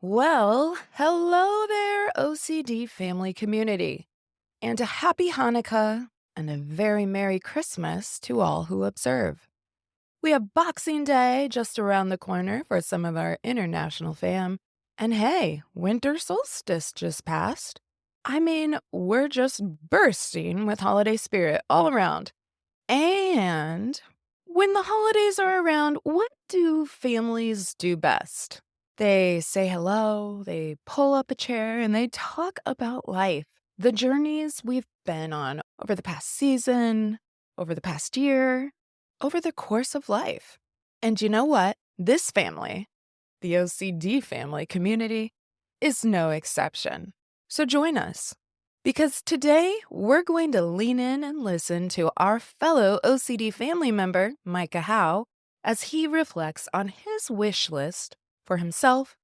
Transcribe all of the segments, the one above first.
Well, hello there, OCD family community, and a happy Hanukkah and a very Merry Christmas to all who observe. We have Boxing Day just around the corner for some of our international fam. And hey, winter solstice just passed. I mean, we're just bursting with holiday spirit all around. And when the holidays are around, what do families do best? They say hello, they pull up a chair, and they talk about life, the journeys we've been on over the past season, over the past year, over the course of life. And you know what? This family, the OCD family community, is no exception. So join us, because today we're going to lean in and listen to our fellow OCD family member, Micah Howe, as he reflects on his wish list for himself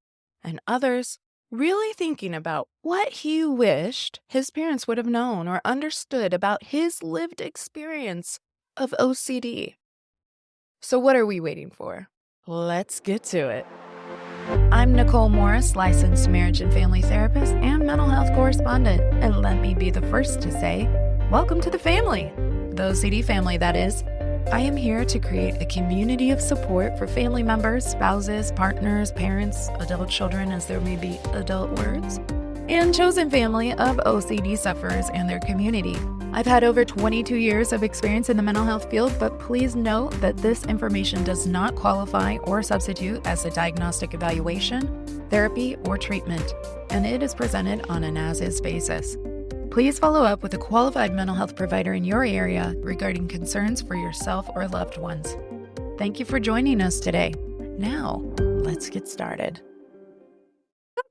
and others, really thinking about what he wished his parents would have known or understood about his lived experience of OCD. So, what are we waiting for? Let's get to it. I'm Nicole Morris, licensed marriage and family therapist and mental health correspondent. And let me be the first to say, welcome to the family, the OCD family, that is. I am here to create a community of support for family members, spouses, partners, parents, adult children, as there may be adult words, and chosen family of OCD sufferers and their community. I've had over 22 years of experience in the mental health field, but please note that this information does not qualify or substitute as a diagnostic evaluation, therapy, or treatment, and it is presented on an as-is basis. Please follow up with a qualified mental health provider in your area regarding concerns for yourself or loved ones. Thank you for joining us today. Now, let's get started.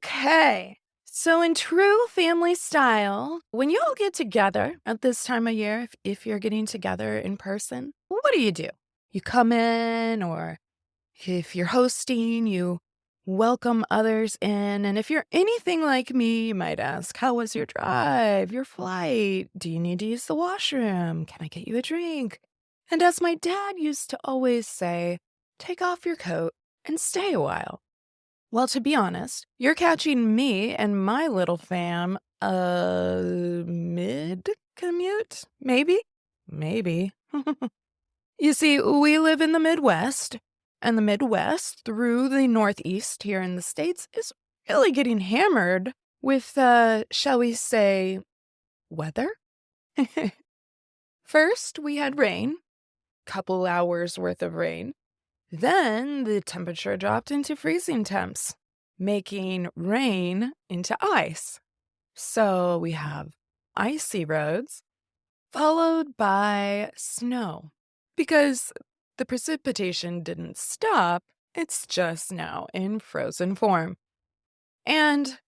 Okay. So, in true family style, when you all get together at this time of year, if you're getting together in person, what do? You come in, or if you're hosting, you welcome others in. And if you're anything like me, you might ask, how was your drive, your flight? Do you need to use the washroom? Can I get you a drink? And as my dad used to always say, take off your coat and stay a while. Well, to be honest, you're catching me and my little fam mid-commute, maybe? Maybe. You see, we live in the Midwest, and the Midwest through the Northeast here in the States is really getting hammered with, shall we say, weather? First, we had rain, couple hours worth of rain. Then the temperature dropped into freezing temps, making rain into ice. So we have icy roads, followed by snow. Because the precipitation didn't stop, it's just now in frozen form. And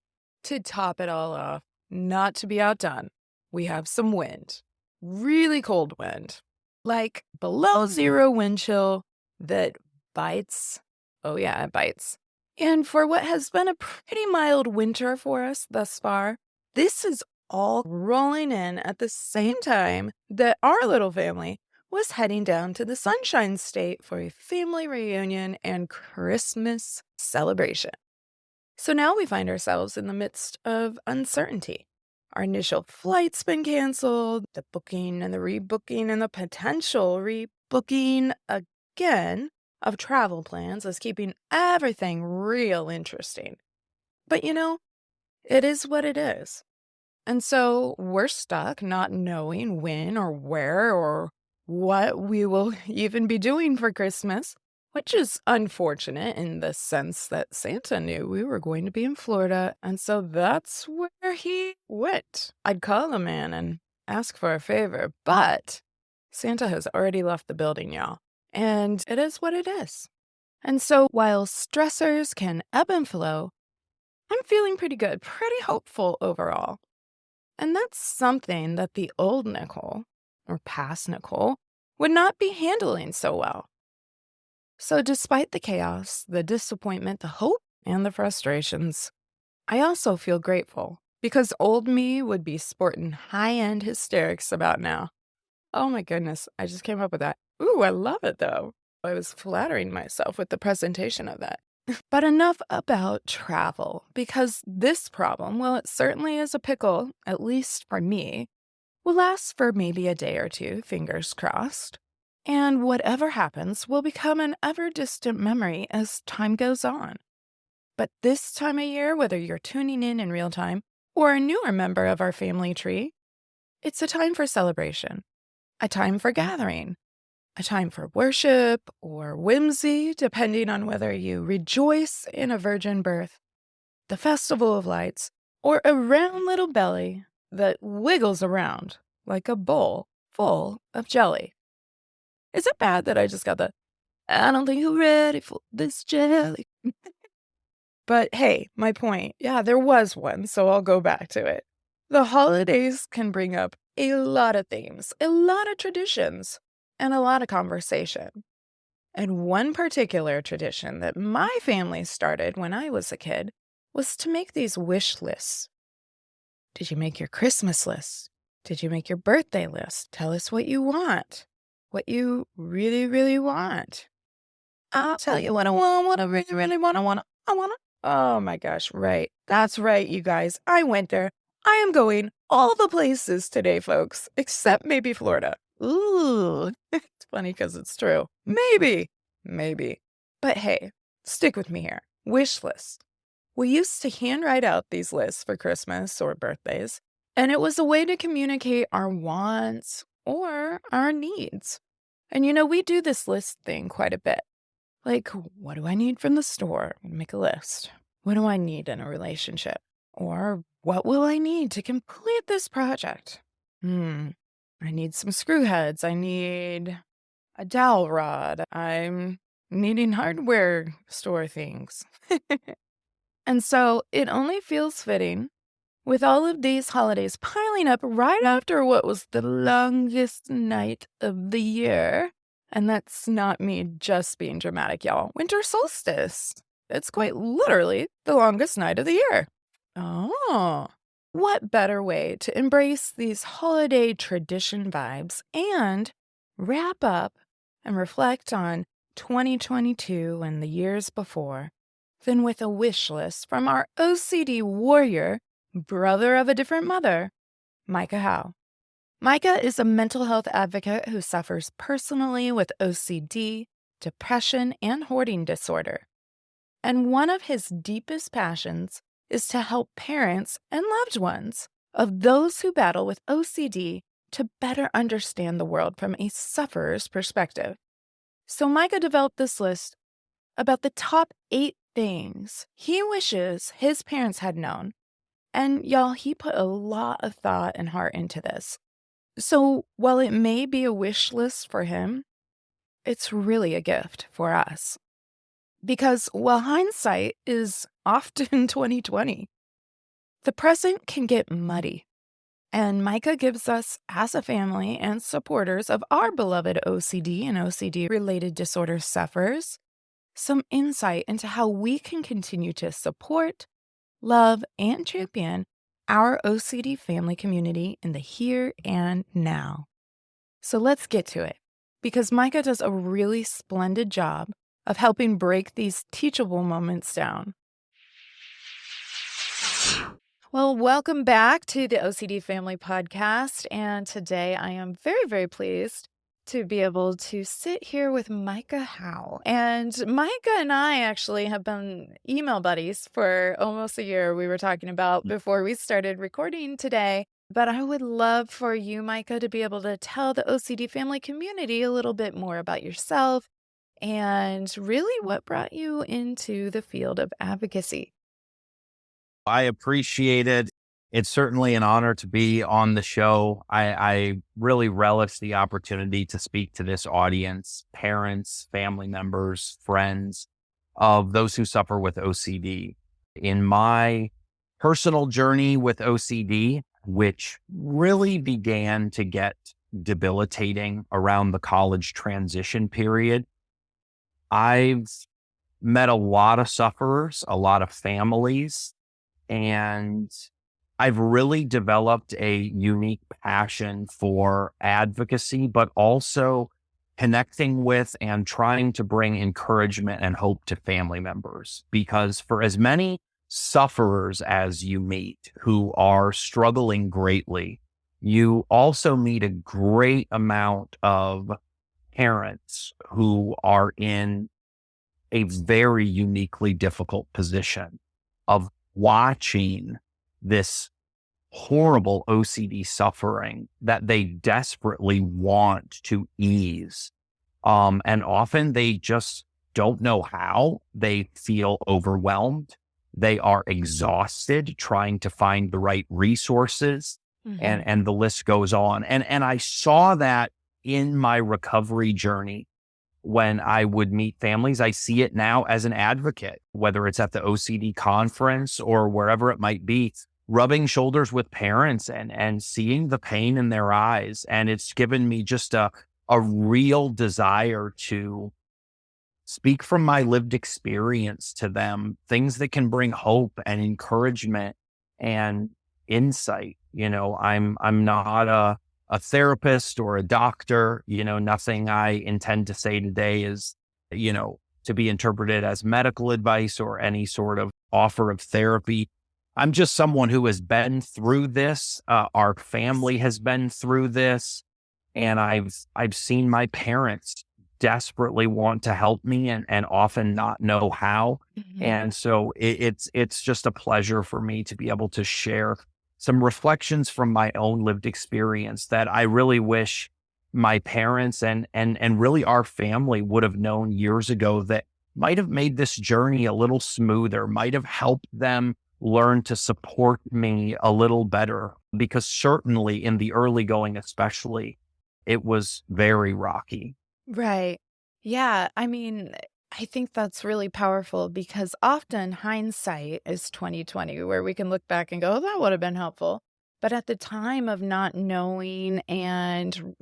to top it all off, not to be outdone, we have some wind. Really cold wind. Like below zero wind chill that bites. Oh, yeah, it bites. And for what has been a pretty mild winter for us thus far, this is all rolling in at the same time that our little family was heading down to the Sunshine State for a family reunion and Christmas celebration. So now we find ourselves in the midst of uncertainty. Our initial flight's been canceled, the booking and the rebooking and the potential rebooking again of travel plans is keeping everything real interesting. But it is what it is. And so we're stuck not knowing when or where or what we will even be doing for Christmas, which is unfortunate in the sense that Santa knew we were going to be in Florida, and so that's where he went. I'd call the man and ask for a favor, but Santa has already left the building, y'all. And it is what it is. And so while stressors can ebb and flow, I'm feeling pretty good, pretty hopeful overall. And that's something that the old Nicole, or past Nicole, would not be handling so well. So despite the chaos, the disappointment, the hope, and the frustrations, I also feel grateful because old me would be sporting high-end hysterics about now. Oh my goodness, I just came up with that. Ooh, I love it though. I was flattering myself with the presentation of that. But enough about travel, because this problem, well, it certainly is a pickle, at least for me, will last for maybe a day or two, fingers crossed. And whatever happens will become an ever distant memory as time goes on. But this time of year, whether you're tuning in real time or a newer member of our family tree, it's a time for celebration, a time for gathering, a time for worship or whimsy, depending on whether you rejoice in a virgin birth, the festival of lights, or a round little belly that wiggles around like a bowl full of jelly. Is it bad that I just got the, I don't think you're ready for this jelly? But hey, my point, yeah, there was one, so I'll go back to it. The holidays can bring up a lot of themes, a lot of traditions, and a lot of conversation. And one particular tradition that my family started when I was a kid was to make these wish lists. Did you make your Christmas list? Did you make your birthday list? Tell us what you want, what you really, really want. I'll tell you what I want, what I really, really want. I want. Oh my gosh, right. That's right, you guys. I went there. I am going all the places today, folks, except maybe Florida. Ooh, it's funny because it's true. Maybe. But hey, stick with me here. Wish list. We used to handwrite out these lists for Christmas or birthdays, and it was a way to communicate our wants or our needs. And we do this list thing quite a bit. Like, what do I need from the store? Make a list. What do I need in a relationship? Or what will I need to complete this project? I need some screw heads. I need a dowel rod. I'm needing hardware store things. And so it only feels fitting with all of these holidays piling up right after what was the longest night of the year. And that's not me just being dramatic, y'all. Winter solstice. It's quite literally the longest night of the year. Oh, what better way to embrace these holiday tradition vibes and wrap up and reflect on 2022 and the years before than with a wish list from our OCD warrior, brother of a different mother, Micah Howe. Micah is a mental health advocate who suffers personally with OCD, depression, and hoarding disorder. And one of his deepest passions is to help parents and loved ones of those who battle with OCD to better understand the world from a sufferer's perspective. So Micah developed this list about the top 8 things he wishes his parents had known. And y'all, he put a lot of thought and heart into this. So while it may be a wish list for him, it's really a gift for us. Because while hindsight is often 2020, the present can get muddy. And Micah gives us, as a family and supporters of our beloved OCD and OCD-related disorder sufferers, some insight into how we can continue to support, love, and champion our OCD family community in the here and now. So let's get to it, because Micah does a really splendid job of helping break these teachable moments down. Well, welcome back to the OCD Family Podcast, and today I am very, very pleased to be able to sit here with Micah Howe. And Micah and I actually have been email buddies for almost a year, we were talking about before we started recording today. But I would love for you, Micah, to be able to tell the OCD family community a little bit more about yourself and really what brought you into the field of advocacy. I appreciate it. It's certainly an honor to be on the show. I really relish the opportunity to speak to this audience, parents, family members, friends of those who suffer with OCD. In my personal journey with OCD, which really began to get debilitating around the college transition period, I've met a lot of sufferers, a lot of families, and I've really developed a unique passion for advocacy, but also connecting with and trying to bring encouragement and hope to family members. Because for as many sufferers as you meet who are struggling greatly, you also meet a great amount of parents who are in a very uniquely difficult position of watching this horrible OCD suffering that they desperately want to ease. And often they just don't know how. They feel overwhelmed. They are exhausted trying to find the right resources, Mhm. and the list goes on. And I saw that in my recovery journey when I would meet families. I see it now as an advocate, whether it's at the OCD conference or wherever it might be, rubbing shoulders with parents and seeing the pain in their eyes. And it's given me just a real desire to speak from my lived experience to them, things that can bring hope and encouragement and insight. I'm not a therapist or a doctor. Nothing I intend to say today is, to be interpreted as medical advice or any sort of offer of therapy. I'm just someone who has been through this. Our family has been through this, and I've seen my parents desperately want to help me and often not know how. Mhm. And so it's just a pleasure for me to be able to share some reflections from my own lived experience that I really wish my parents and really our family would have known years ago, that might have made this journey a little smoother, might have helped them learn to support me a little better. Because certainly in the early going, especially, it was very rocky. Right. Yeah. I mean, I think that's really powerful because often hindsight is 2020, where we can look back and go, oh, that would have been helpful. But at the time of not knowing and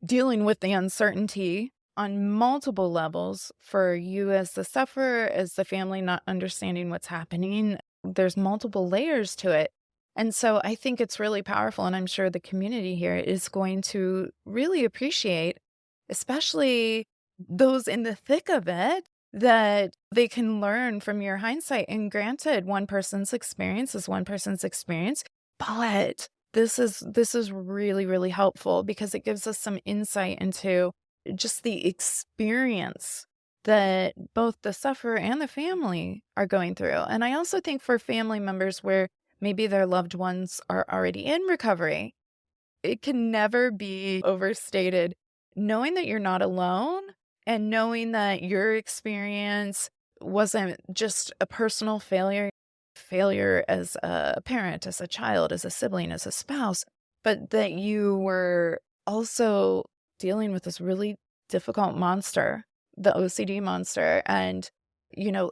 dealing with the uncertainty on multiple levels for you as the sufferer, as the family not understanding what's happening, there's multiple layers to it. And so I think it's really powerful. And I'm sure the community here is going to really appreciate, especially those in the thick of it, that they can learn from your hindsight. And granted, one person's experience is one person's experience, but this is really, really helpful because it gives us some insight into just the experience that both the sufferer and the family are going through. And I also think for family members where maybe their loved ones are already in recovery, it can never be overstated knowing that you're not alone and knowing that your experience wasn't just a personal failure as a parent, as a child, as a sibling, as a spouse, but that you were also dealing with this really difficult monster, the OCD monster, and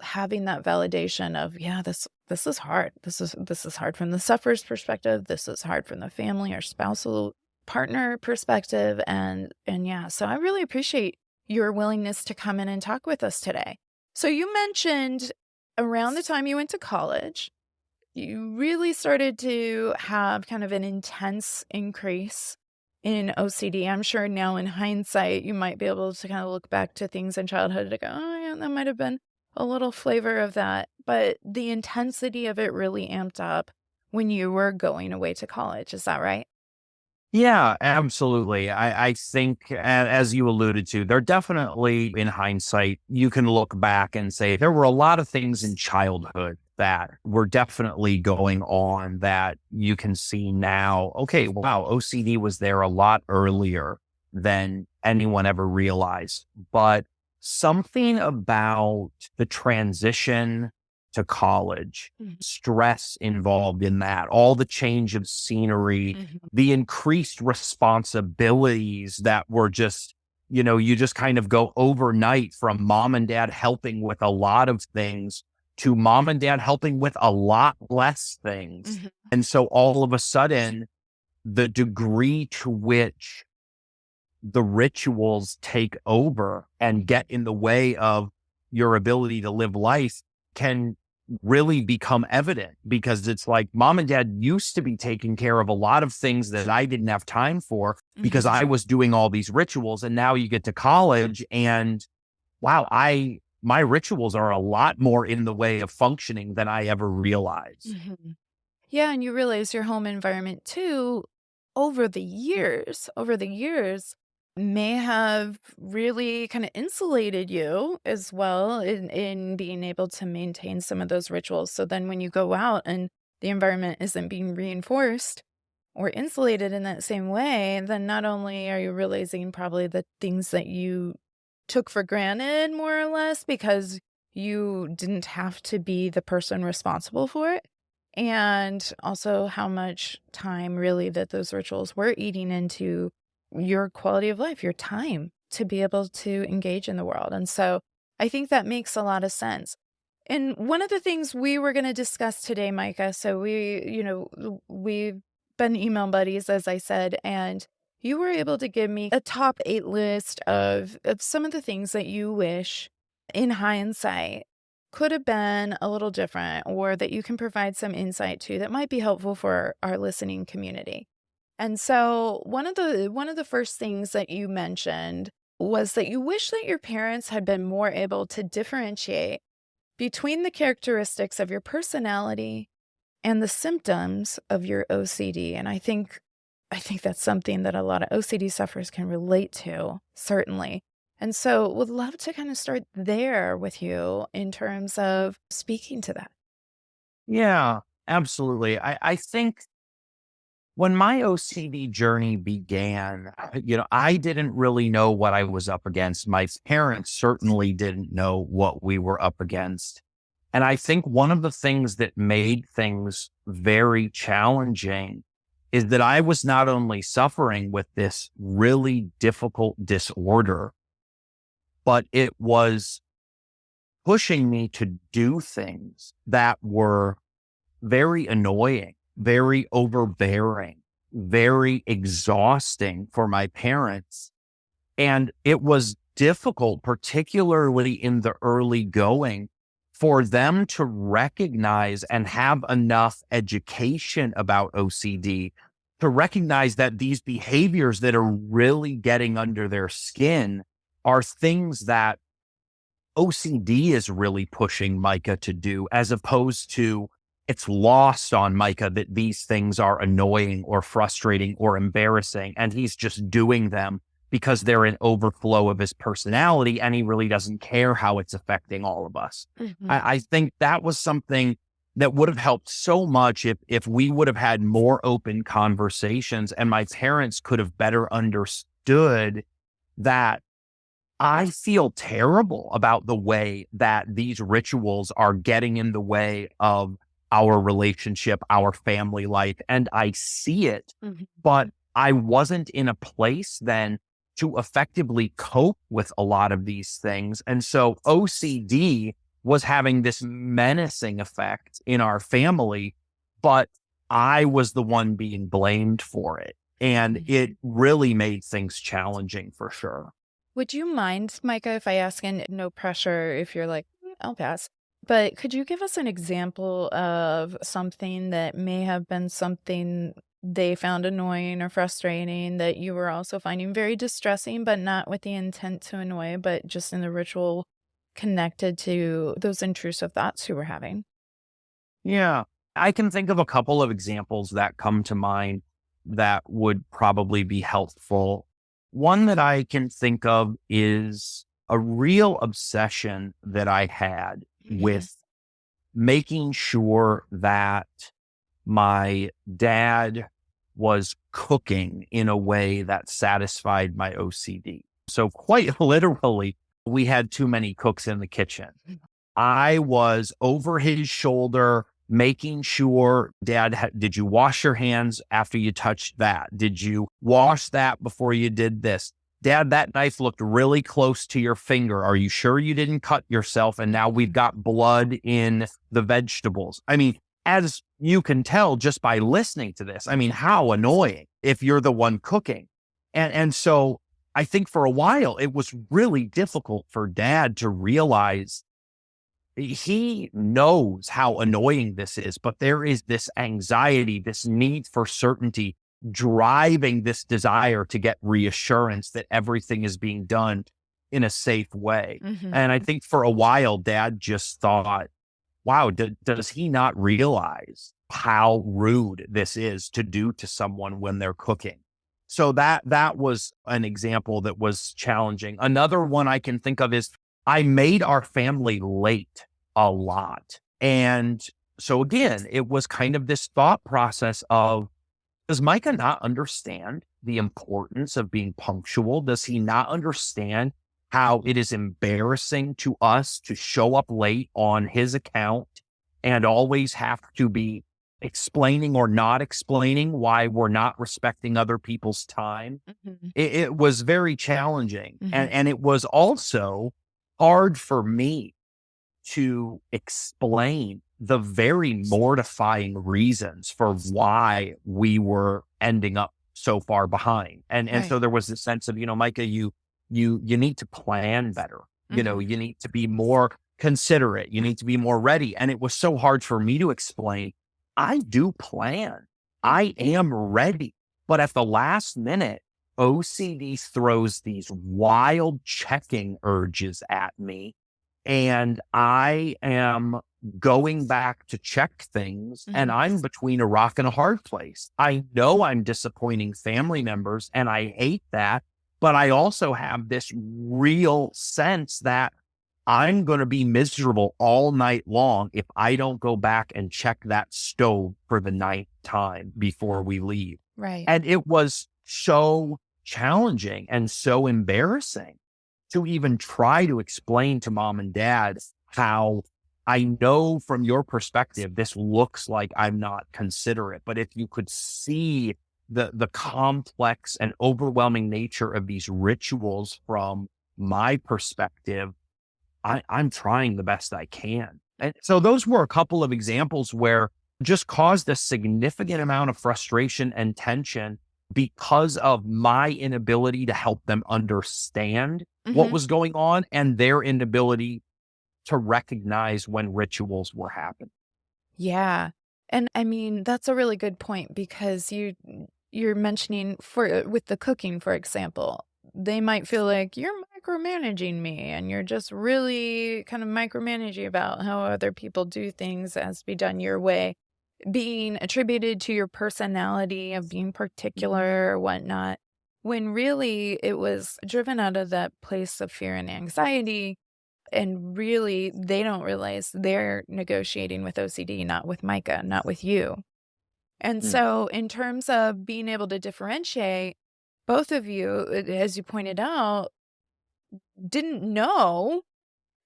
having that validation of, yeah, this is hard. This is hard from the sufferer's perspective. This is hard from the family or spousal partner perspective, and yeah, so I really appreciate your willingness to come in and talk with us today. So you mentioned around the time you went to college, you really started to have kind of an intense increase in OCD. I'm sure now in hindsight, you might be able to kind of look back to things in childhood to go, oh, yeah, that might have been a little flavor of that. But the intensity of it really amped up when you were going away to college. Is that right? Yeah, absolutely. I think, as you alluded to, there definitely, in hindsight, you can look back and say there were a lot of things in childhood that were definitely going on that you can see now. Okay, wow, OCD was there a lot earlier than anyone ever realized. But something about the transition to college, Mhm. stress involved in that, all the change of scenery, Mhm. the increased responsibilities that were just, you just kind of go overnight from mom and dad helping with a lot of things to mom and dad helping with a lot less things. Mhm. And so all of a sudden, the degree to which the rituals take over and get in the way of your ability to live life can really become evident, because it's like mom and dad used to be taking care of a lot of things that I didn't have time for because Mhm. I was doing all these rituals. And now you get to college and wow, my rituals are a lot more in the way of functioning than I ever realized. Mhm. Yeah, and you realize your home environment too, over the years may have really kind of insulated you as well in being able to maintain some of those rituals. So then when you go out and the environment isn't being reinforced or insulated in that same way, then not only are you realizing probably the things that you took for granted more or less because you didn't have to be the person responsible for it, and also how much time really that those rituals were eating into your quality of life, your time to be able to engage in the world. And so I think that makes a lot of sense. And one of the things we were going to discuss today, Micah, so we've been email buddies, as I said, and you were able to give me a top 8 list of some of the things that you wish in hindsight could have been a little different or that you can provide some insight to that might be helpful for our listening community. And so one of the first things that you mentioned was that you wish that your parents had been more able to differentiate between the characteristics of your personality and the symptoms of your OCD. And I think that's something that a lot of OCD sufferers can relate to, certainly. And so would love to kind of start there with you in terms of speaking to that. Yeah, absolutely. I think when my OCD journey began, I didn't really know what I was up against. My parents certainly didn't know what we were up against. And I think one of the things that made things very challenging is that I was not only suffering with this really difficult disorder, but it was pushing me to do things that were very annoying, very overbearing, very exhausting for my parents. And it was difficult, particularly in the early going, for them to recognize and have enough education about OCD to recognize that these behaviors that are really getting under their skin are things that OCD is really pushing Micah to do, as opposed to it's lost on Micah that these things are annoying or frustrating or embarrassing. And he's just doing them because they're an overflow of his personality and he really doesn't care how it's affecting all of us. Mhm. I think that was something that would have helped so much if we would have had more open conversations and my parents could have better understood that I feel terrible about the way that these rituals are getting in the way of our relationship, our family life, and I see it, Mhm. but I wasn't in a place then to effectively cope with a lot of these things. And so OCD was having this menacing effect in our family, but I was the one being blamed for it. And it really made things challenging for sure. Would you mind, Micah, if I ask, and no pressure if you're like, I'll pass, but could you give us an example of something that may have been something they found annoying or frustrating that you were also finding very distressing, but not with the intent to annoy, but just in the ritual connected to those intrusive thoughts you were having? Yeah, I can think of a couple of examples that come to mind that would probably be helpful. One that I can think of is a real obsession that I had Mhm. with making sure that my dad was cooking in a way that satisfied my OCD. So, quite literally, we had too many cooks in the kitchen. I was over his shoulder, making sure, Dad, did you wash your hands after you touched that? Did you wash that before you did this? Dad, that knife looked really close to your finger. Are you sure you didn't cut yourself? And now we've got blood in the vegetables. I mean, as you can tell just by listening to this, I mean, how annoying if you're the one cooking. And so I think for a while it was really difficult for Dad to realize he knows how annoying this is, but there is this anxiety, this need for certainty driving this desire to get reassurance that everything is being done in a safe way. Mhm. And I think for a while, Dad just thought, wow, does he not realize how rude this is to do to someone when they're cooking? So that was an example that was challenging. Another one I can think of is I made our family late a lot. And so again, it was kind of this thought process of, does Micah not understand the importance of being punctual? Does he not understand how it is embarrassing to us to show up late on his account and always have to be explaining or not explaining why we're not respecting other people's time? Mhm. It was very challenging. Mhm. And it was also hard for me to explain the very mortifying reasons for why we were ending up so far behind. And Right. so there was this sense of, Micah, you need to plan better. Mhm. You need to be more considerate. You need to be more ready. And it was so hard for me to explain. I do plan. I am ready. But at the last minute, OCD throws these wild checking urges at me, and I am going back to check things, and Mhm. I'm between a rock and a hard place. I know I'm disappointing family members and I hate that, but I also have this real sense that I'm going to be miserable all night long if I don't go back and check that stove for the ninth time before we leave. Right. And it was so challenging and so embarrassing to even try to explain to mom and dad how I know from your perspective, this looks like I'm not considerate, but if you could see the complex and overwhelming nature of these rituals from my perspective, I'm trying the best I can. And so those were a couple of examples where just caused a significant amount of frustration and tension because of my inability to help them understand what Mhm. was going on and their inability to recognize when rituals were happening. Yeah. And I mean, that's a really good point because you're mentioning for with the cooking, for example, they might feel like you're micromanaging me and you're just really kind of micromanaging about how other people do things as to be done your way, being attributed to your personality of being particular or whatnot, when really it was driven out of that place of fear and anxiety. And really, they don't realize they're negotiating with OCD, not with Micah, not with you. And Mm, so, in terms of being able to differentiate, both of you, as you pointed out, didn't know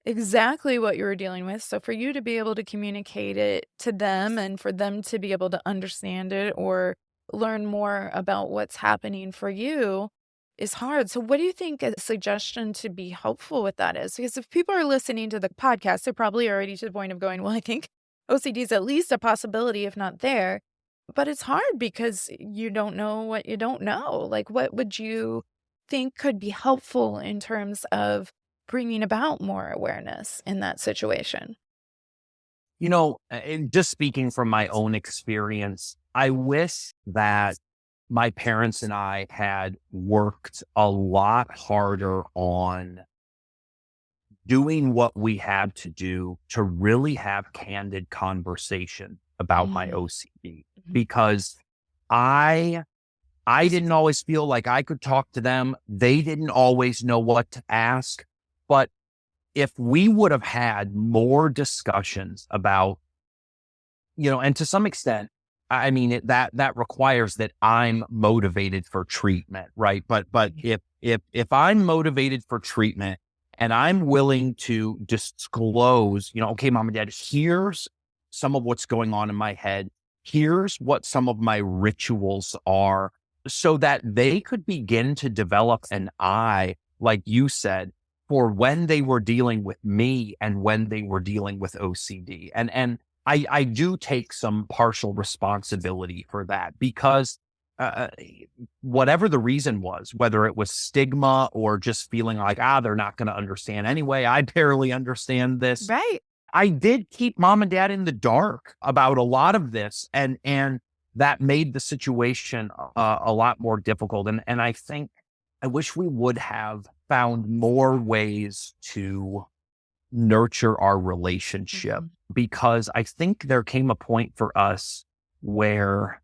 exactly what you were dealing with. So, for you to be able to communicate it to them and for them to be able to understand it or learn more about what's happening for you is hard. So, what do you think a suggestion to be helpful with that is? Because if people are listening to the podcast, they're probably already to the point of going, well, I think OCD is at least a possibility, if not there. But it's hard because you don't know what you don't know. Like, what would you think could be helpful in terms of bringing about more awareness in that situation? and just speaking from my own experience, I wish that my parents and I had worked a lot harder on doing what we had to do to really have candid conversation about my Mm, OCD, mhm. because I I didn't always feel like I could talk to them. They didn't always know what to ask. But if we would have had more discussions about, and to some extent, I mean, that requires that I'm motivated for treatment, right? But if I'm motivated for treatment and I'm willing to disclose, okay, mom and dad, here's some of what's going on in my head. Here's what some of my rituals are, so that they could begin to develop an eye, like you said, for when they were dealing with me and when they were dealing with OCD. And I do take some partial responsibility for that, because uh, whatever the reason was, whether it was stigma or just feeling like, they're not going to understand anyway, I barely understand this. Right. I did keep mom and dad in the dark about a lot of this, and that made the situation a lot more difficult. And I think I wish we would have found more ways to nurture our relationship, Mhm. because I think there came a point for us where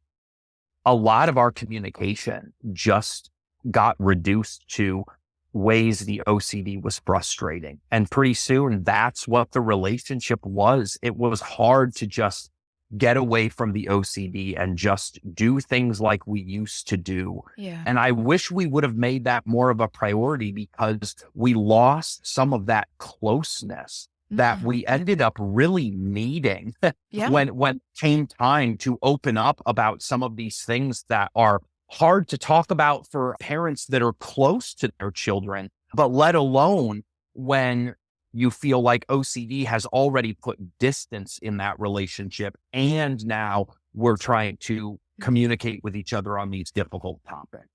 a lot of our communication just got reduced to ways the OCD was frustrating. And pretty soon, that's what the relationship was. It was hard to just get away from the OCD and just do things like we used to do. Yeah. And I wish we would have made that more of a priority, because we lost some of that closeness that Mhm. we ended up really needing Yeah. when it came time to open up about some of these things that are hard to talk about for parents that are close to their children, but let alone when you feel like OCD has already put distance in that relationship. And now we're trying to communicate with each other on these difficult topics.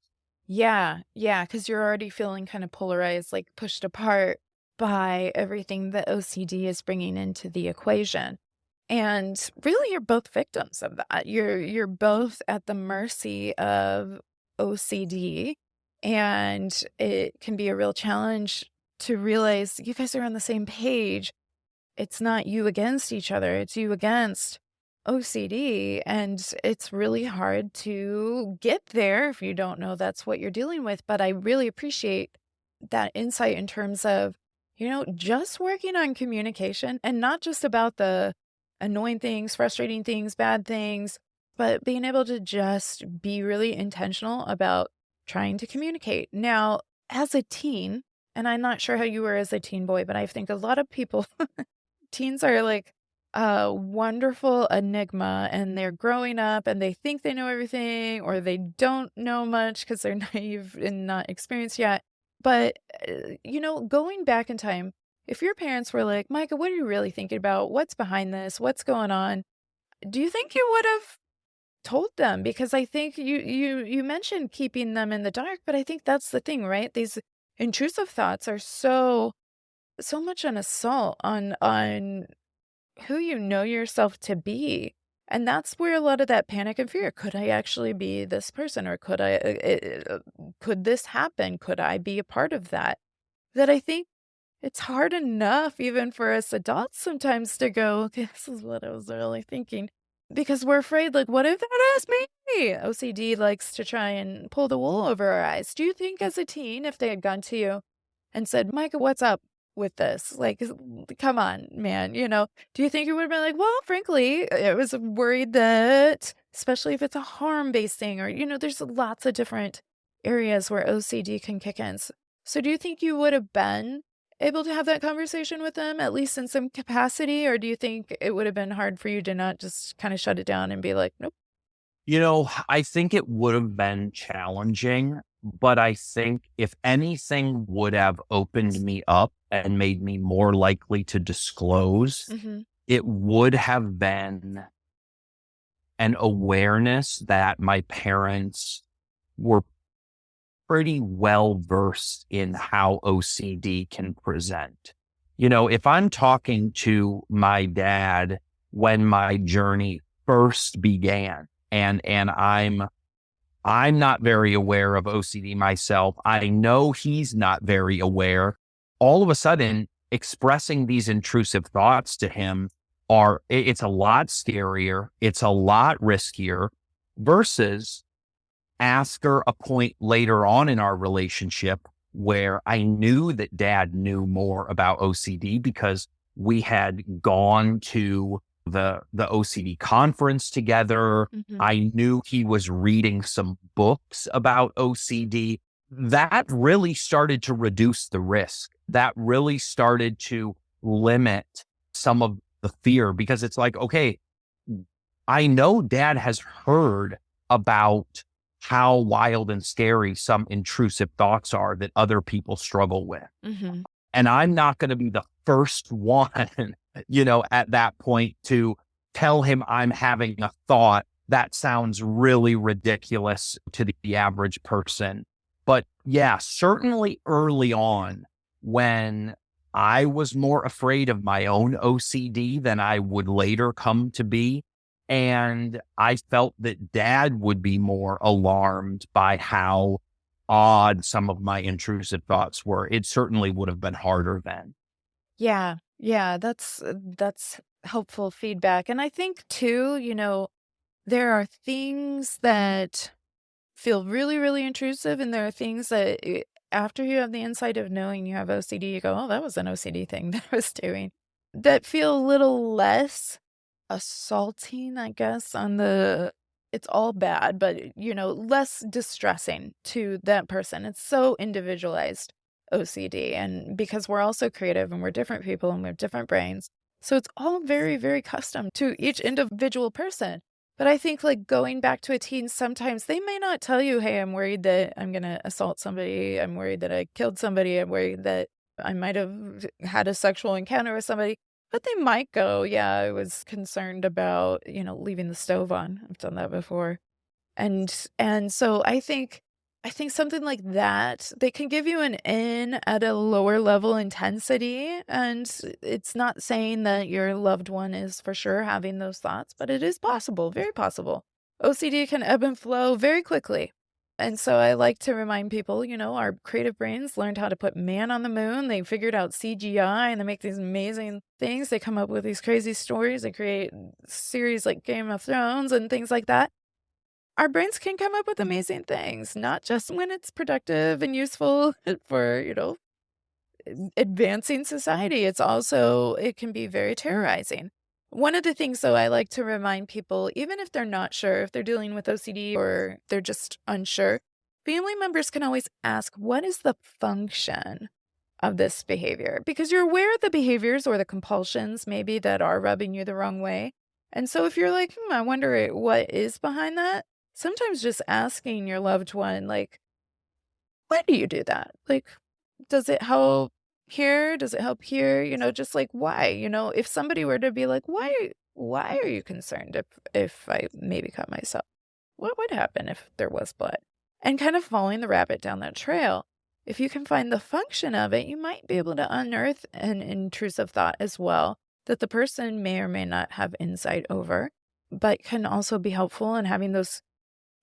Yeah, yeah, because you're already feeling kind of polarized, like pushed apart by everything that OCD is bringing into the equation. And really, you're both victims of that. You're both at the mercy of OCD, and it can be a real challenge to realize you guys are on the same page. It's not you against each other, it's you against OCD, and it's really hard to get there if you don't know that's what you're dealing with, but I really appreciate that insight in terms of, just working on communication and not just about the annoying things, frustrating things, bad things, but being able to just be really intentional about trying to communicate. Now, as a teen, and I'm not sure how you were as a teen boy, but I think a lot of people teens are like a wonderful enigma, and they're growing up and they think they know everything, or they don't know much because they're naive and not experienced yet. But, going back in time, if your parents were like, Micah, what are you really thinking about? What's behind this? What's going on? Do you think you would have told them? Because I think you mentioned keeping them in the dark, but I think that's the thing, right? These intrusive thoughts are so much an assault on who you know yourself to be. And that's where a lot of that panic and fear, could I actually be this person, or could this happen? Could I be a part of that? That I think it's hard enough even for us adults sometimes to go, okay, this is what I was really thinking. Because we're afraid, like, what if that is me? OCD likes to try and pull the wool over our eyes. Do you think as a teen, if they had gone to you and said, Micah, what's up with this? Like, come on, man. Do you think you would have been like, well, frankly, I was worried that, especially if it's a harm based thing, or, there's lots of different areas where OCD can kick in. So do you think you would have been able to have that conversation with them, at least in some capacity? Or do you think it would have been hard for you to not just kind of shut it down and be like, nope? I think it would have been challenging, but I think if anything would have opened me up and made me more likely to disclose, Hmm. it would have been an awareness that my parents were pretty well versed in how OCD can present. If I'm talking to my dad when my journey first began, and I'm not very aware of OCD myself. I know he's not very aware. All of a sudden, expressing these intrusive thoughts to him it's a lot scarier. It's a lot riskier versus after a point later on in our relationship where I knew that dad knew more about OCD because we had gone to the OCD conference together. Hmm. I knew he was reading some books about OCD. That really started to reduce the risk. That really started to limit some of the fear, because it's like, okay, I know dad has heard about how wild and scary some intrusive thoughts are that other people struggle with. Hmm. And I'm not going to be the first one, at that point to tell him I'm having a thought that sounds really ridiculous to the average person. But yeah, certainly early on when I was more afraid of my own OCD than I would later come to be. And I felt that dad would be more alarmed by how odd some of my intrusive thoughts were. It certainly would have been harder then. Yeah. Yeah, that's helpful feedback. And I think too, there are things that feel really, really intrusive, and there are things that after you have the insight of knowing you have OCD, you go, "Oh, that was an OCD thing that I was doing," that feel a little less assaulting, I guess, on the it's all bad, but, less distressing to that person. It's so individualized, OCD, and because we're all so creative and we're different people and we have different brains, so it's all very, very custom to each individual person. But I think, like, going back to a teen, sometimes they may not tell you, "Hey, I'm worried that I'm gonna assault somebody. I'm worried that I killed somebody. I'm worried that I might have had a sexual encounter with somebody." But they might go, "Yeah, I was concerned about, leaving the stove on." I've done that before. And so I think something like that, they can give you an in at a lower level intensity, and it's not saying that your loved one is for sure having those thoughts, but it is possible, very possible. OCD can ebb and flow very quickly. And so I like to remind people, our creative brains learned how to put man on the moon. They figured out CGI and they make these amazing things. They come up with these crazy stories. They create series like Game of Thrones and things like that. Our brains can come up with amazing things, not just when it's productive and useful for, advancing society. It can be very terrorizing. One of the things, though, I like to remind people, even if they're not sure, if they're dealing with OCD or they're just unsure, family members can always ask, what is the function of this behavior? Because you're aware of the behaviors or the compulsions maybe that are rubbing you the wrong way. And so if you're like, I wonder what is behind that, sometimes just asking your loved one, like, why do you do that? Like, does it help here? Does it help here? Just like why? If somebody were to be like, why are you concerned if I maybe cut myself? What would happen if there was blood? And kind of following the rabbit down that trail. If you can find the function of it, you might be able to unearth an intrusive thought as well that the person may or may not have insight over, but can also be helpful in having those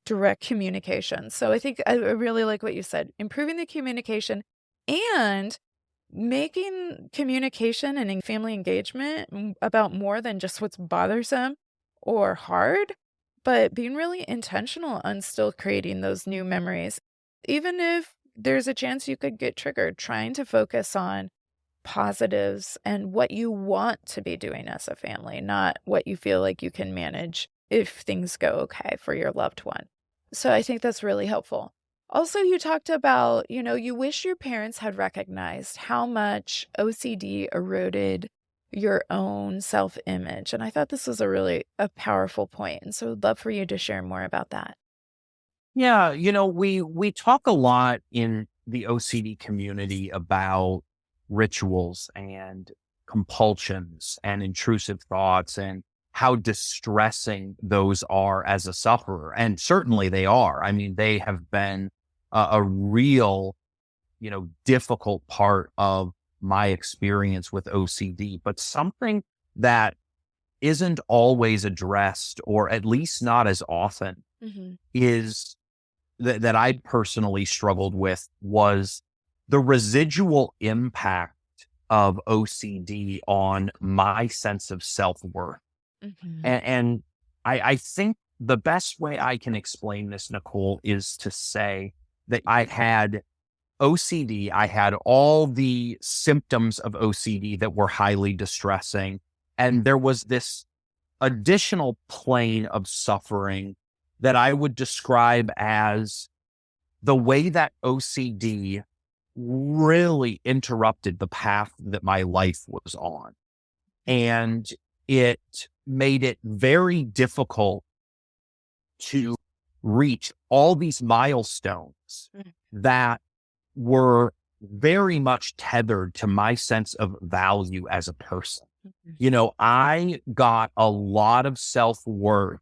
direct communication. So I think I really like what you said, improving the communication and making communication and family engagement about more than just what's bothersome or hard, but being really intentional on still creating those new memories. Even if there's a chance you could get triggered, trying to focus on positives and what you want to be doing as a family, not what you feel like you can manage if things go okay for your loved one. So I think that's really helpful. Also, you talked about, you wish your parents had recognized how much OCD eroded your own self-image. And I thought this was a powerful point. And so I'd love for you to share more about that. Yeah, we talk a lot in the OCD community about rituals and compulsions and intrusive thoughts and how distressing those are as a sufferer. And certainly they are. I mean, they have been a real, difficult part of my experience with OCD, but something that isn't always addressed, or at least not as often, Hmm. is that I personally struggled with was the residual impact of OCD on my sense of self-worth. Hmm. And I think the best way I can explain this, Nicole, is to say that I had OCD. I had all the symptoms of OCD that were highly distressing. And there was this additional plane of suffering that I would describe as the way that OCD really interrupted the path that my life was on. And it made it very difficult to reach all these milestones that were very much tethered to my sense of value as a person. I got a lot of self-worth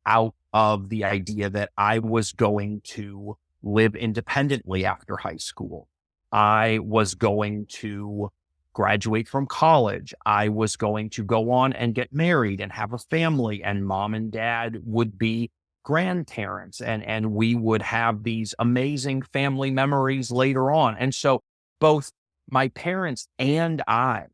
out of the idea that I was going to live independently after high school. I was going to graduate from college. I was going to go on and get married and have a family, and mom and dad would be grandparents, and we would have these amazing family memories later on. And so both my parents and I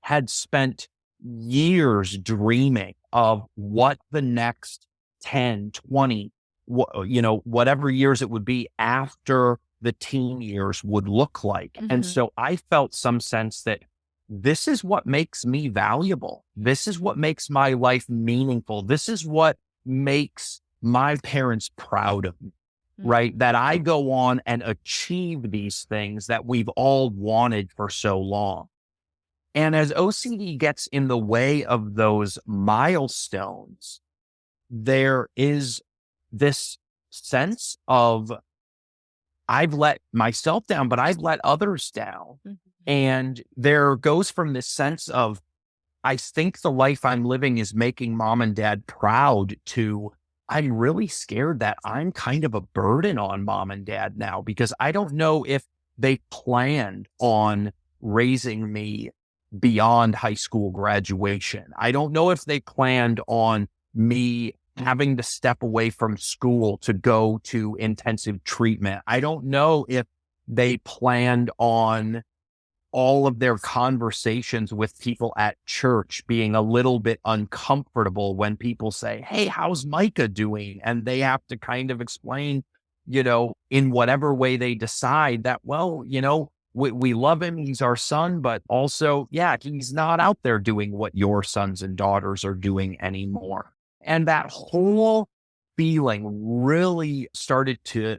had spent years dreaming of what the next 10, 20, whatever years it would be after the teen years would look like. And Mhm. so I felt some sense that this is what makes me valuable. This is what makes my life meaningful. This is what makes my parents proud of me, Mhm. right? That I go on and achieve these things that we've all wanted for so long. And as OCD gets in the way of those milestones, there is this sense of I've let myself down, but I've let others down. Mhm. And there goes from this sense of, I think the life I'm living is making mom and dad proud to, I'm really scared that I'm kind of a burden on mom and dad now because I don't know if they planned on raising me beyond high school graduation. I don't know if they planned on me having to step away from school to go to intensive treatment. I don't know if they planned on all of their conversations with people at church being a little bit uncomfortable when people say, "Hey, how's Micah doing?" And they have to kind of explain, in whatever way they decide that, well, we love him. He's our son, but also, yeah, he's not out there doing what your sons and daughters are doing anymore. And that whole feeling really started to,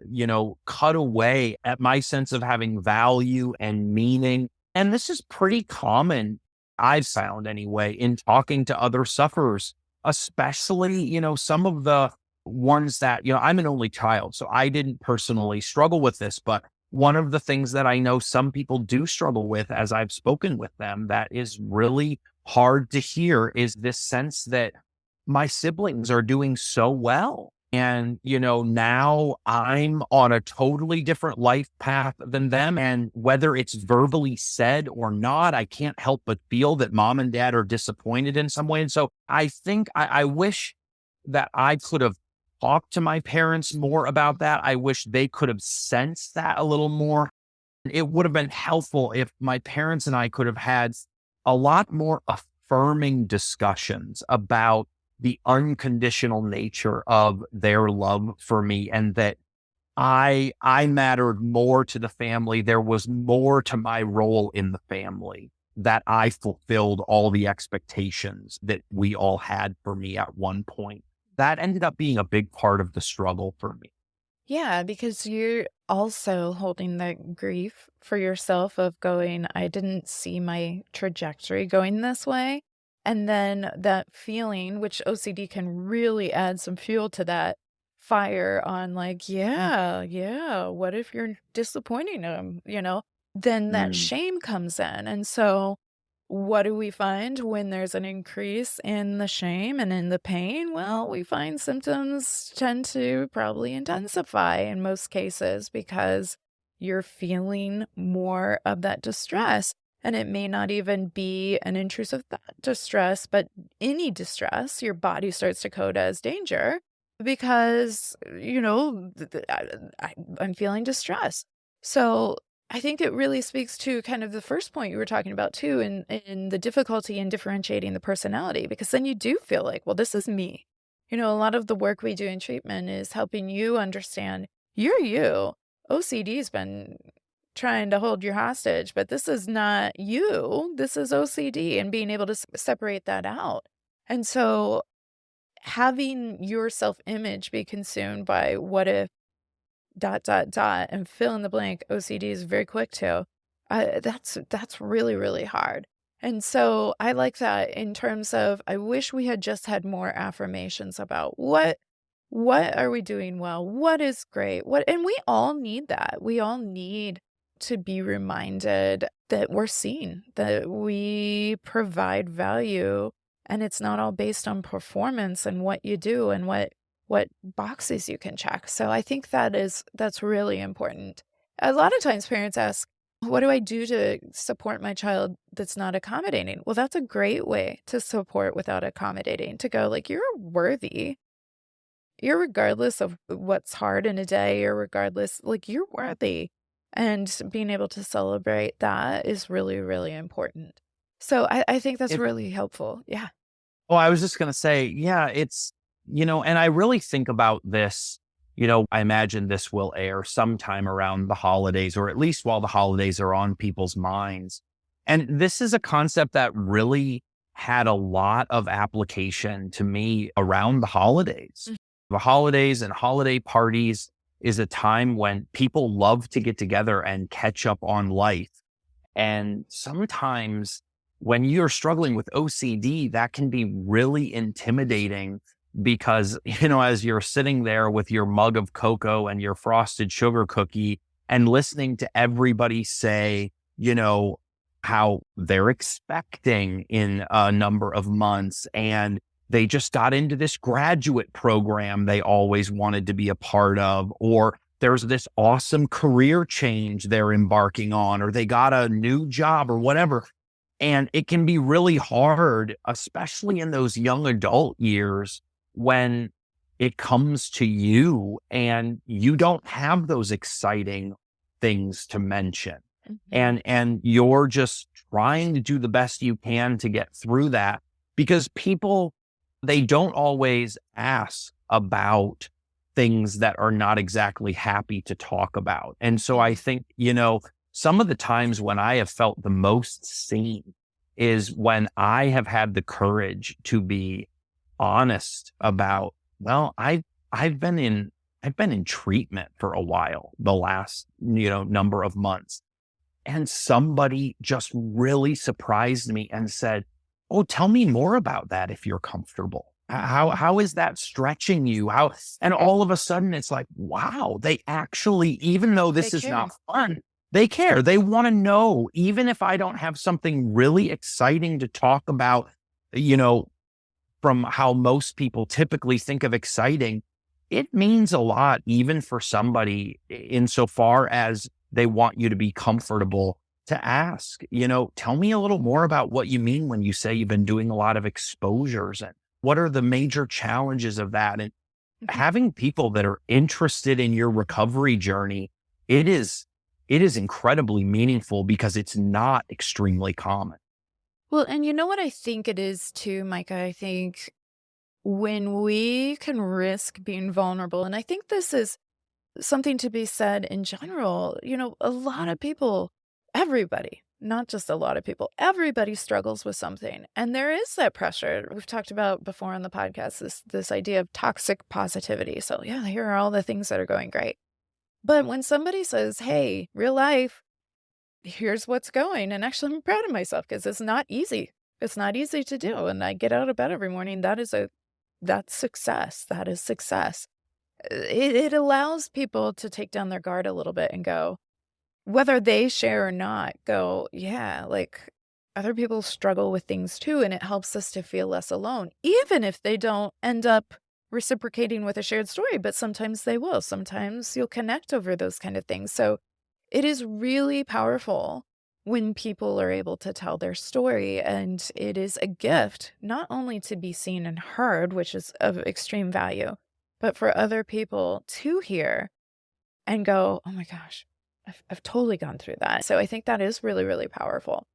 cut away at my sense of having value and meaning. And this is pretty common, I've found anyway, in talking to other sufferers, especially, some of the ones that, I'm an only child, so I didn't personally struggle with this. But one of the things that I know some people do struggle with as I've spoken with them that is really hard to hear is this sense that my siblings are doing so well. And, now I'm on a totally different life path than them. And whether it's verbally said or not, I can't help but feel that mom and dad are disappointed in some way. And so I think I wish that I could have talked to my parents more about that. I wish they could have sensed that a little more. It would have been helpful if my parents and I could have had a lot more affirming discussions about the unconditional nature of their love for me and that I mattered more to the family. There was more to my role in the family that I fulfilled all the expectations that we all had for me at one point. That ended up being a big part of the struggle for me. Yeah, because you're also holding that grief for yourself of going, I didn't see my trajectory going this way. And then that feeling, which OCD can really add some fuel to that fire on, like, yeah, yeah, what if you're disappointing them? Then that Mm, shame comes in. And so what do we find when there's an increase in the shame and in the pain? Well, we find symptoms tend to probably intensify in most cases because you're feeling more of that distress. And it may not even be an intrusive distress, but any distress, your body starts to code as danger because, I'm feeling distress. So I think it really speaks to kind of the first point you were talking about too, in the difficulty in differentiating the personality, because then you do feel like, well, this is me. A lot of the work we do in treatment is helping you understand you're you. OCD's been trying to hold you hostage, but this is not you. This is OCD, and being able to separate that out. And so having your self image be consumed by what if dot, dot, dot, and fill in the blank. OCD is very quick too. That's really, really hard. And so I like that in terms of I wish we had just had more affirmations about what are we doing well? What is great? And we all need that. We all need to be reminded that we're seen, that we provide value, and it's not all based on performance and what you do and what boxes you can check. So I think that's really important. A lot of times parents ask, What do I do to support my child that's not accommodating? Well, that's a great way to support without accommodating, to go like, you're worthy. You're regardless of what's hard in a day, or regardless, like you're worthy. And being able to celebrate that is really, really important. So I think that's It really helpful. Yeah. Well, I was just going to say, yeah, and I really think about this, I imagine this will air sometime around the holidays, or at least while the holidays are on people's minds. And this is a concept that really had a lot of application to me around the holidays. Mm. The holidays and holiday parties is a time when people love to get together and catch up on life. And sometimes when you're struggling with OCD, that can be really intimidating because, as you're sitting there with your mug of cocoa and your frosted sugar cookie and listening to everybody say, how they're expecting in a number of months, and they just got into this graduate program they always wanted to be a part of, or there's this awesome career change they're embarking on, or they got a new job or whatever. And it can be really hard, especially in those young adult years, when it comes to you and you don't have those exciting things to mention. Mhm. And you're just trying to do the best you can to get through that, because people, they don't always ask about things that are not exactly happy to talk about. And so I Mhm. think, some of the times when I have felt the most seen is when I have had the courage to be honest about, well, I've been in treatment for a while, the last, number of months. And somebody just really surprised me and said, "Oh, tell me more about that if you're comfortable. How is that stretching you? How?" And all of a sudden it's like, wow, they actually, even though They this is not care. fun, they care. They want to know, even if I don't have something really exciting to talk about, you know, from how most people typically think of exciting, it means a lot, even for somebody insofar as they want you to be comfortable to ask, tell me a little more about what you mean when you say you've been doing a lot of exposures, and what are the major challenges of that? And Mhm. having people that are interested in your recovery journey, it is, it is incredibly meaningful because it's not extremely common. Well, and you know what I think it is too, Micah? I think when we can risk being vulnerable, and I think this is something to be said in general, a lot of people, everybody, not just a lot of people, everybody struggles with something. And there is that pressure. We've talked about before on the podcast, this idea of toxic positivity. So yeah, here are all the things that are going great. But when somebody says, hey, real life, here's what's going, and actually I'm proud of myself because it's not easy. It's not easy to do. And I get out of bed every morning. That's success. That is success. It allows people to take down their guard a little bit and go, whether they share or not, go, yeah, like other people struggle with things too. And it helps us to feel less alone, even if they don't end up reciprocating with a shared story. But sometimes they will. Sometimes you'll connect over those kind of things. So it is really powerful when people are able to tell their story. And it is a gift, not only to be seen and heard, which is of extreme value, but for other people to hear and go, oh my gosh, I've totally gone through that. So I think that is really, really powerful.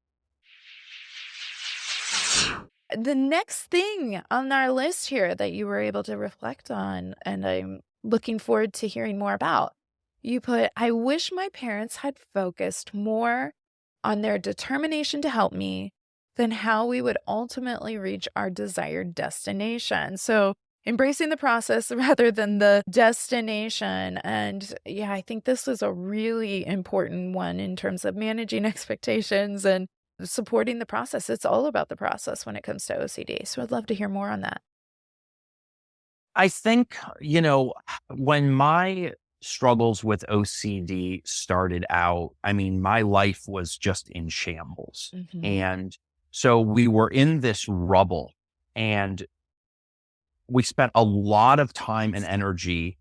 The next thing on our list here that you were able to reflect on, and I'm looking forward to hearing more about, you put, I wish my parents had focused more on their determination to help me than how we would ultimately reach our desired destination. So embracing the process rather than the destination. And yeah, I think this is a really important one in terms of managing expectations and supporting the process. It's all about the process when it comes to OCD. So I'd love to hear more on that. I think, when my struggles with OCD started out, I mean, my life was just in shambles. Mhm. And so we were in this rubble, and we spent a lot of time and energy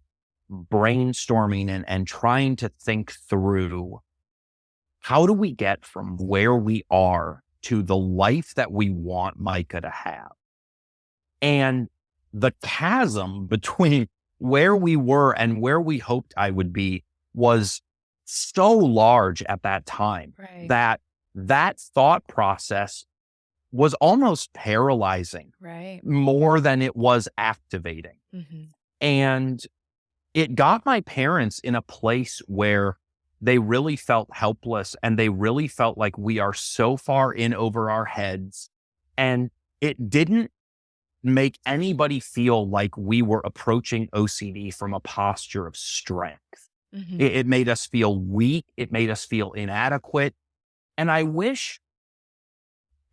brainstorming and trying to think through how do we get from where we are to the life that we want Micah to have? And the chasm between where we were and where we hoped I would be was so large at that time Right. that that thought process was almost paralyzing Right. more than it was activating. Hmm. And it got my parents in a place where they really felt helpless and they really felt like we are so far in over our heads. And it didn't make anybody feel like we were approaching OCD from a posture of strength. Hmm. It made us feel weak. It made us feel inadequate. And I wish,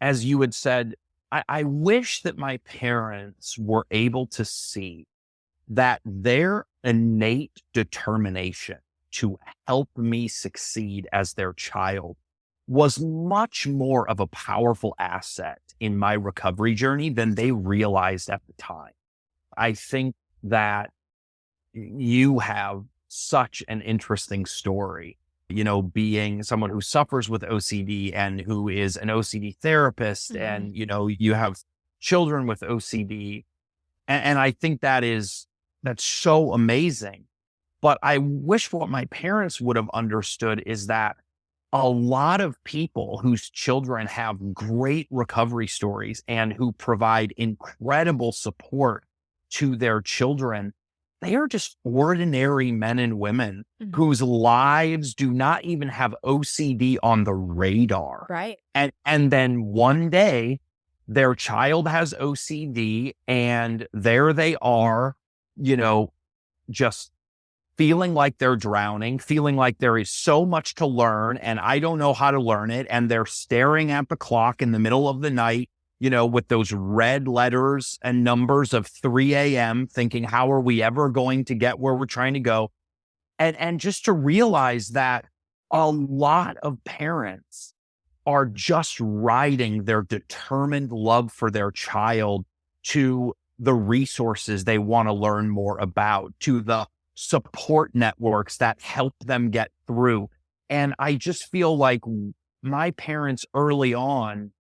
as you had said, I wish that my parents were able to see that their innate determination to help me succeed as their child was much more of a powerful asset in my recovery journey than they realized at the time. I think that you have such an interesting story, being someone who suffers with OCD and who is an OCD therapist, Hmm. and, you have children with OCD. And I think that's so amazing. But I wish what my parents would have understood is that a lot of people whose children have great recovery stories and who provide incredible support to their children, they are just ordinary men and women Hmm. whose lives do not even have OCD on the radar. Right. And then one day their child has OCD and there they are, you know, just feeling like they're drowning, feeling like there is so much to learn and I don't know how to learn it. And they're staring at the clock in the middle of the night, with those red letters and numbers of 3 a.m., thinking, how are we ever going to get where we're trying to go? And just to realize that a lot of parents are just riding their determined love for their child to the resources they want to learn more about, to the support networks that help them get through. And I just feel like my parents early on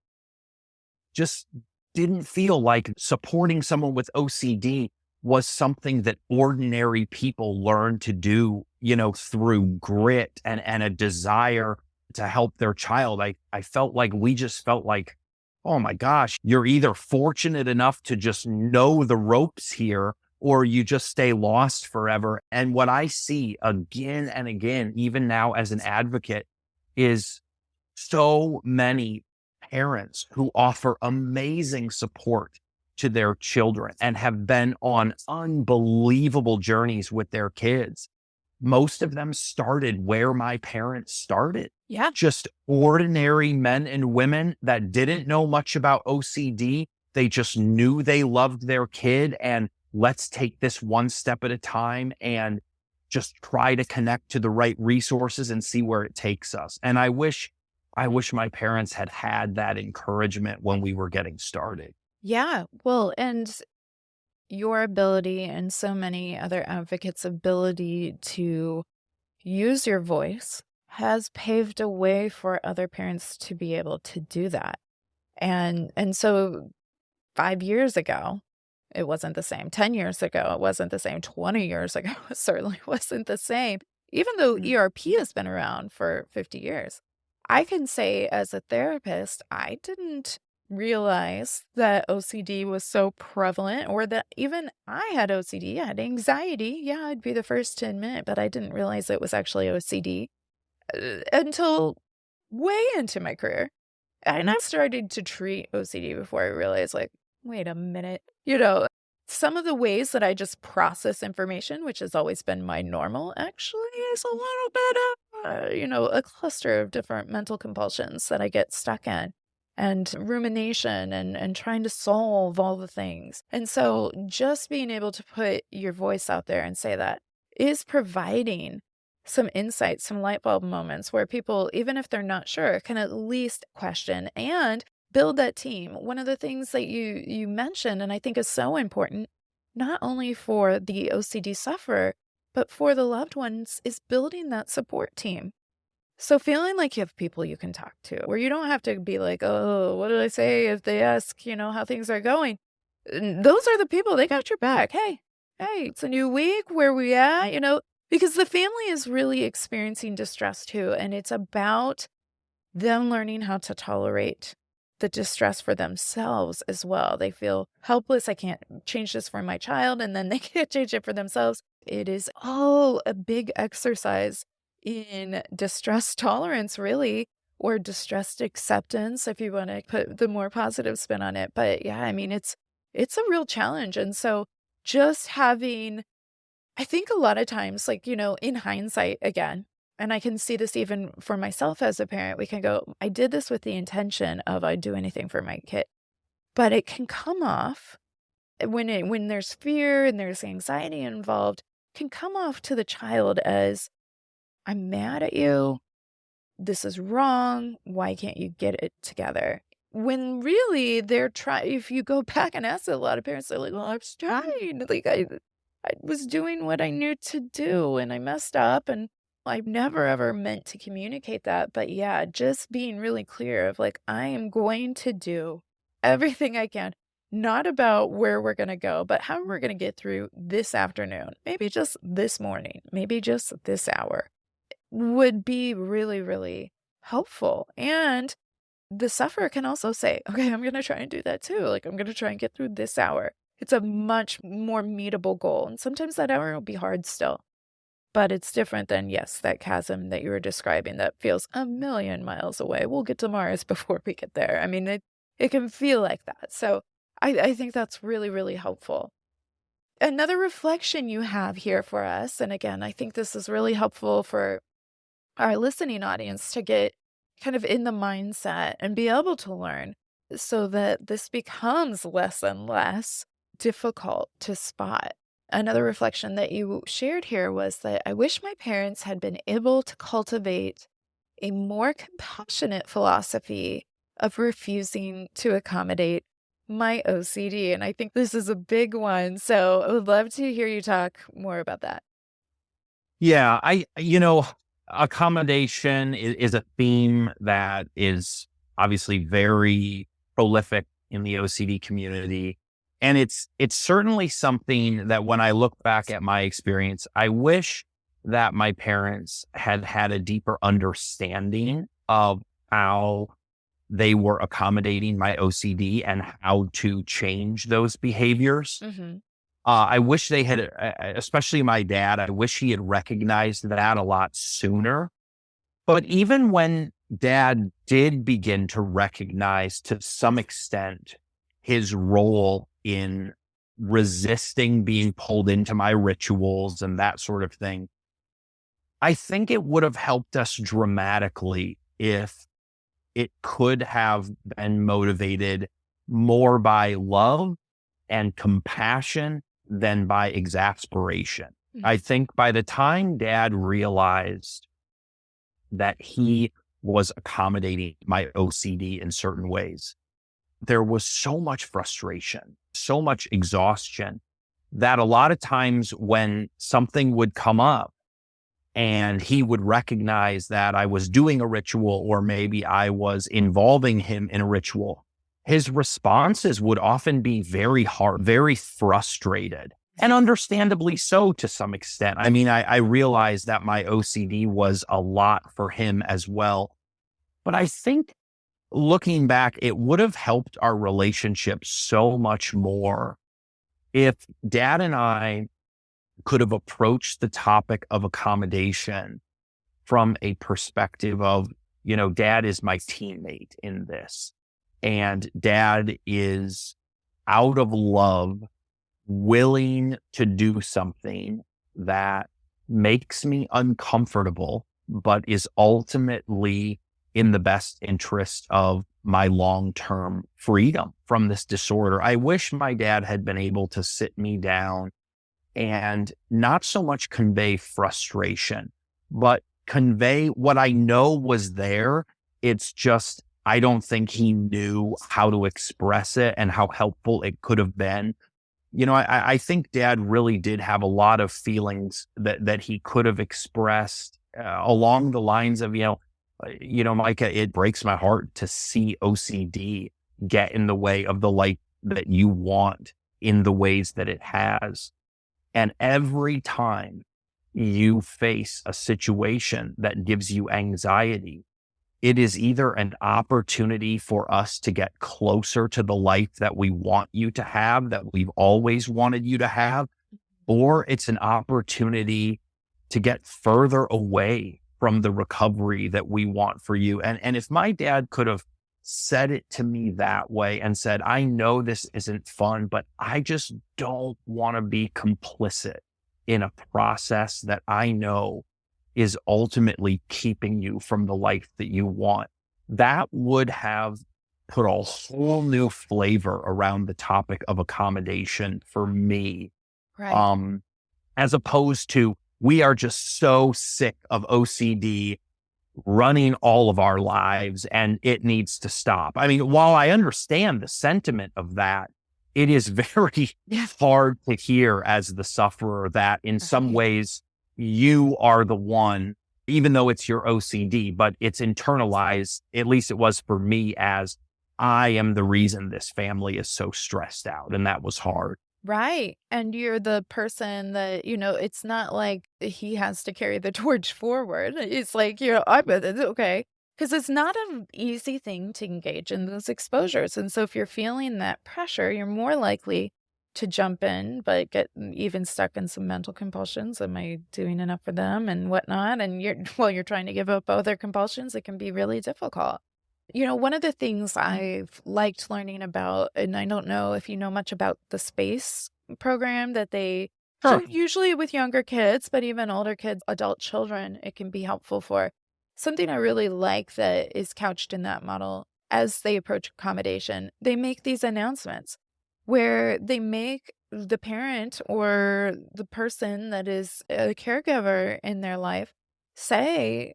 just didn't feel like supporting someone with OCD was something that ordinary people learn to do, through grit and a desire to help their child. I felt like we just felt like, oh my gosh, you're either fortunate enough to just know the ropes here or you just stay lost forever. And what I see again and again, even now as an advocate, is so many parents who offer amazing support to their children and have been on unbelievable journeys with their kids. Most of them started where my parents started. Yeah. Just ordinary men and women that didn't know much about OCD. They just knew they loved their kid and let's take this one step at a time and just try to connect to the right resources and see where it takes us. And I wish my parents had had that encouragement when we were getting started. Yeah. Well, and your ability and so many other advocates' ability to use your voice has paved a way for other parents to be able to do that. And so 5 years ago, it wasn't the same. 10 years ago, it wasn't the same. 20 years ago, it certainly wasn't the same. Even though ERP has been around for 50 years. I can say as a therapist, I didn't realize that OCD was so prevalent or that even I had OCD. I had anxiety. Yeah, I'd be the first to admit, but I didn't realize it was actually OCD until way into my career. And I started to treat OCD before I realized, like, wait a minute, some of the ways that I just process information, which has always been my normal, actually is a little bit of, a cluster of different mental compulsions that I get stuck in and rumination and trying to solve all the things. And so just being able to put your voice out there and say that is providing some insights, some light bulb moments where people, even if they're not sure, can at least question and build that team. One of the things that you mentioned, and I think is so important, not only for the OCD sufferer, but for the loved ones, is building that support team. So feeling like you have people you can talk to, where you don't have to be like, "Oh, what did I say?" if they ask, how things are going. Those are the people, they got your back. "Hey, it's a new week. Where we at?" Because the family is really experiencing distress too, and it's about them learning how to tolerate the distress for themselves as well. They feel helpless. I can't change this for my child, and then they can't change it for themselves. It is all a big exercise in distress tolerance, really, or distressed acceptance, if you want to put the more positive spin on it. But yeah, I mean, it's a real challenge. And so just having I think a lot of times, like, in hindsight, again, and I can see this even for myself as a parent, we can go, I did this with the intention of I'd do anything for my kid. But it can come off when there's fear and there's anxiety involved, can come off to the child as I'm mad at you. This is wrong. Why can't you get it together? When really they're trying, if you go back and ask a lot of parents, they're like, well, I was trying. Like I was doing what I knew to do and I messed up and I've never ever meant to communicate that. But yeah, just being really clear of like, I am going to do everything I can, not about where we're going to go, but how we're going to get through this afternoon, maybe just this morning, maybe just this hour would be really, really helpful. And the sufferer can also say, okay, I'm going to try and do that too. Like, I'm going to try and get through this hour. It's a much more meetable goal. And sometimes that hour will be hard still. But it's different than, yes, that chasm that you were describing that feels a million miles away. We'll get to Mars before we get there. I mean, it can feel like that. So I think that's really, really helpful. Another reflection you have here for us, and again, I think this is really helpful for our listening audience to get kind of in the mindset and be able to learn so that this becomes less and less difficult to spot. Another reflection that you shared here was that I wish my parents had been able to cultivate a more compassionate philosophy of refusing to accommodate my OCD. And I think this is a big one. So I would love to hear you talk more about that. Yeah, accommodation is a theme that is obviously very prolific in the OCD community. And it's certainly something that when I look back at my experience, I wish that my parents had had a deeper understanding of how they were accommodating my OCD and how to change those behaviors. Hmm. I wish they had, especially my dad, I wish he had recognized that a lot sooner. But even when dad did begin to recognize to some extent his role in resisting being pulled into my rituals and that sort of thing, I think it would have helped us dramatically if it could have been motivated more by love and compassion than by exasperation. I think by the time dad realized that he was accommodating my OCD in certain ways, there was so much frustration, so much exhaustion that a lot of times when something would come up and he would recognize that I was doing a ritual or maybe I was involving him in a ritual, his responses would often be very hard, very frustrated, and understandably so to some extent. I mean, I realized that my OCD was a lot for him as well. But I think looking back, it would have helped our relationship so much more if dad and I could have approached the topic of accommodation from a perspective of, dad is my teammate in this. And dad is out of love, willing to do something that makes me uncomfortable, but is ultimately in the best interest of my long-term freedom from this disorder. I wish my dad had been able to sit me down and not so much convey frustration, but convey what I know was there. It's just, I don't think he knew how to express it and how helpful it could have been. I think dad really did have a lot of feelings that he could have expressed along the lines of, Micah, it breaks my heart to see OCD get in the way of the life that you want in the ways that it has. And every time you face a situation that gives you anxiety, it is either an opportunity for us to get closer to the life that we want you to have, that we've always wanted you to have, or it's an opportunity to get further away from the recovery that we want for you. And if my dad could have said it to me that way and said, I know this isn't fun, but I just don't want to be complicit in a process that I know is ultimately keeping you from the life that you want, that would have put a whole new flavor around the topic of accommodation for me. Right. As opposed to, we are just so sick of OCD running all of our lives and it needs to stop. I mean, while I understand the sentiment of that, it is very hard to hear as the sufferer that in some ways you are the one, even though it's your OCD, but it's internalized, at least it was for me, as I am the reason this family is so stressed out. And that was hard. Right. And you're the person that, it's not like he has to carry the torch forward. It's like, it's okay. Because it's not an easy thing to engage in those exposures. And so if you're feeling that pressure, you're more likely to jump in, but get even stuck in some mental compulsions. Am I doing enough for them and whatnot? And you're trying to give up other compulsions, it can be really difficult. One of the things I've liked learning about, and I don't know if you know much about the SPACE program that they Sure. do usually with younger kids, but even older kids, adult children, it can be helpful for. Something I really like that is couched in that model as they approach accommodation, they make these announcements where they make the parent or the person that is a caregiver in their life say,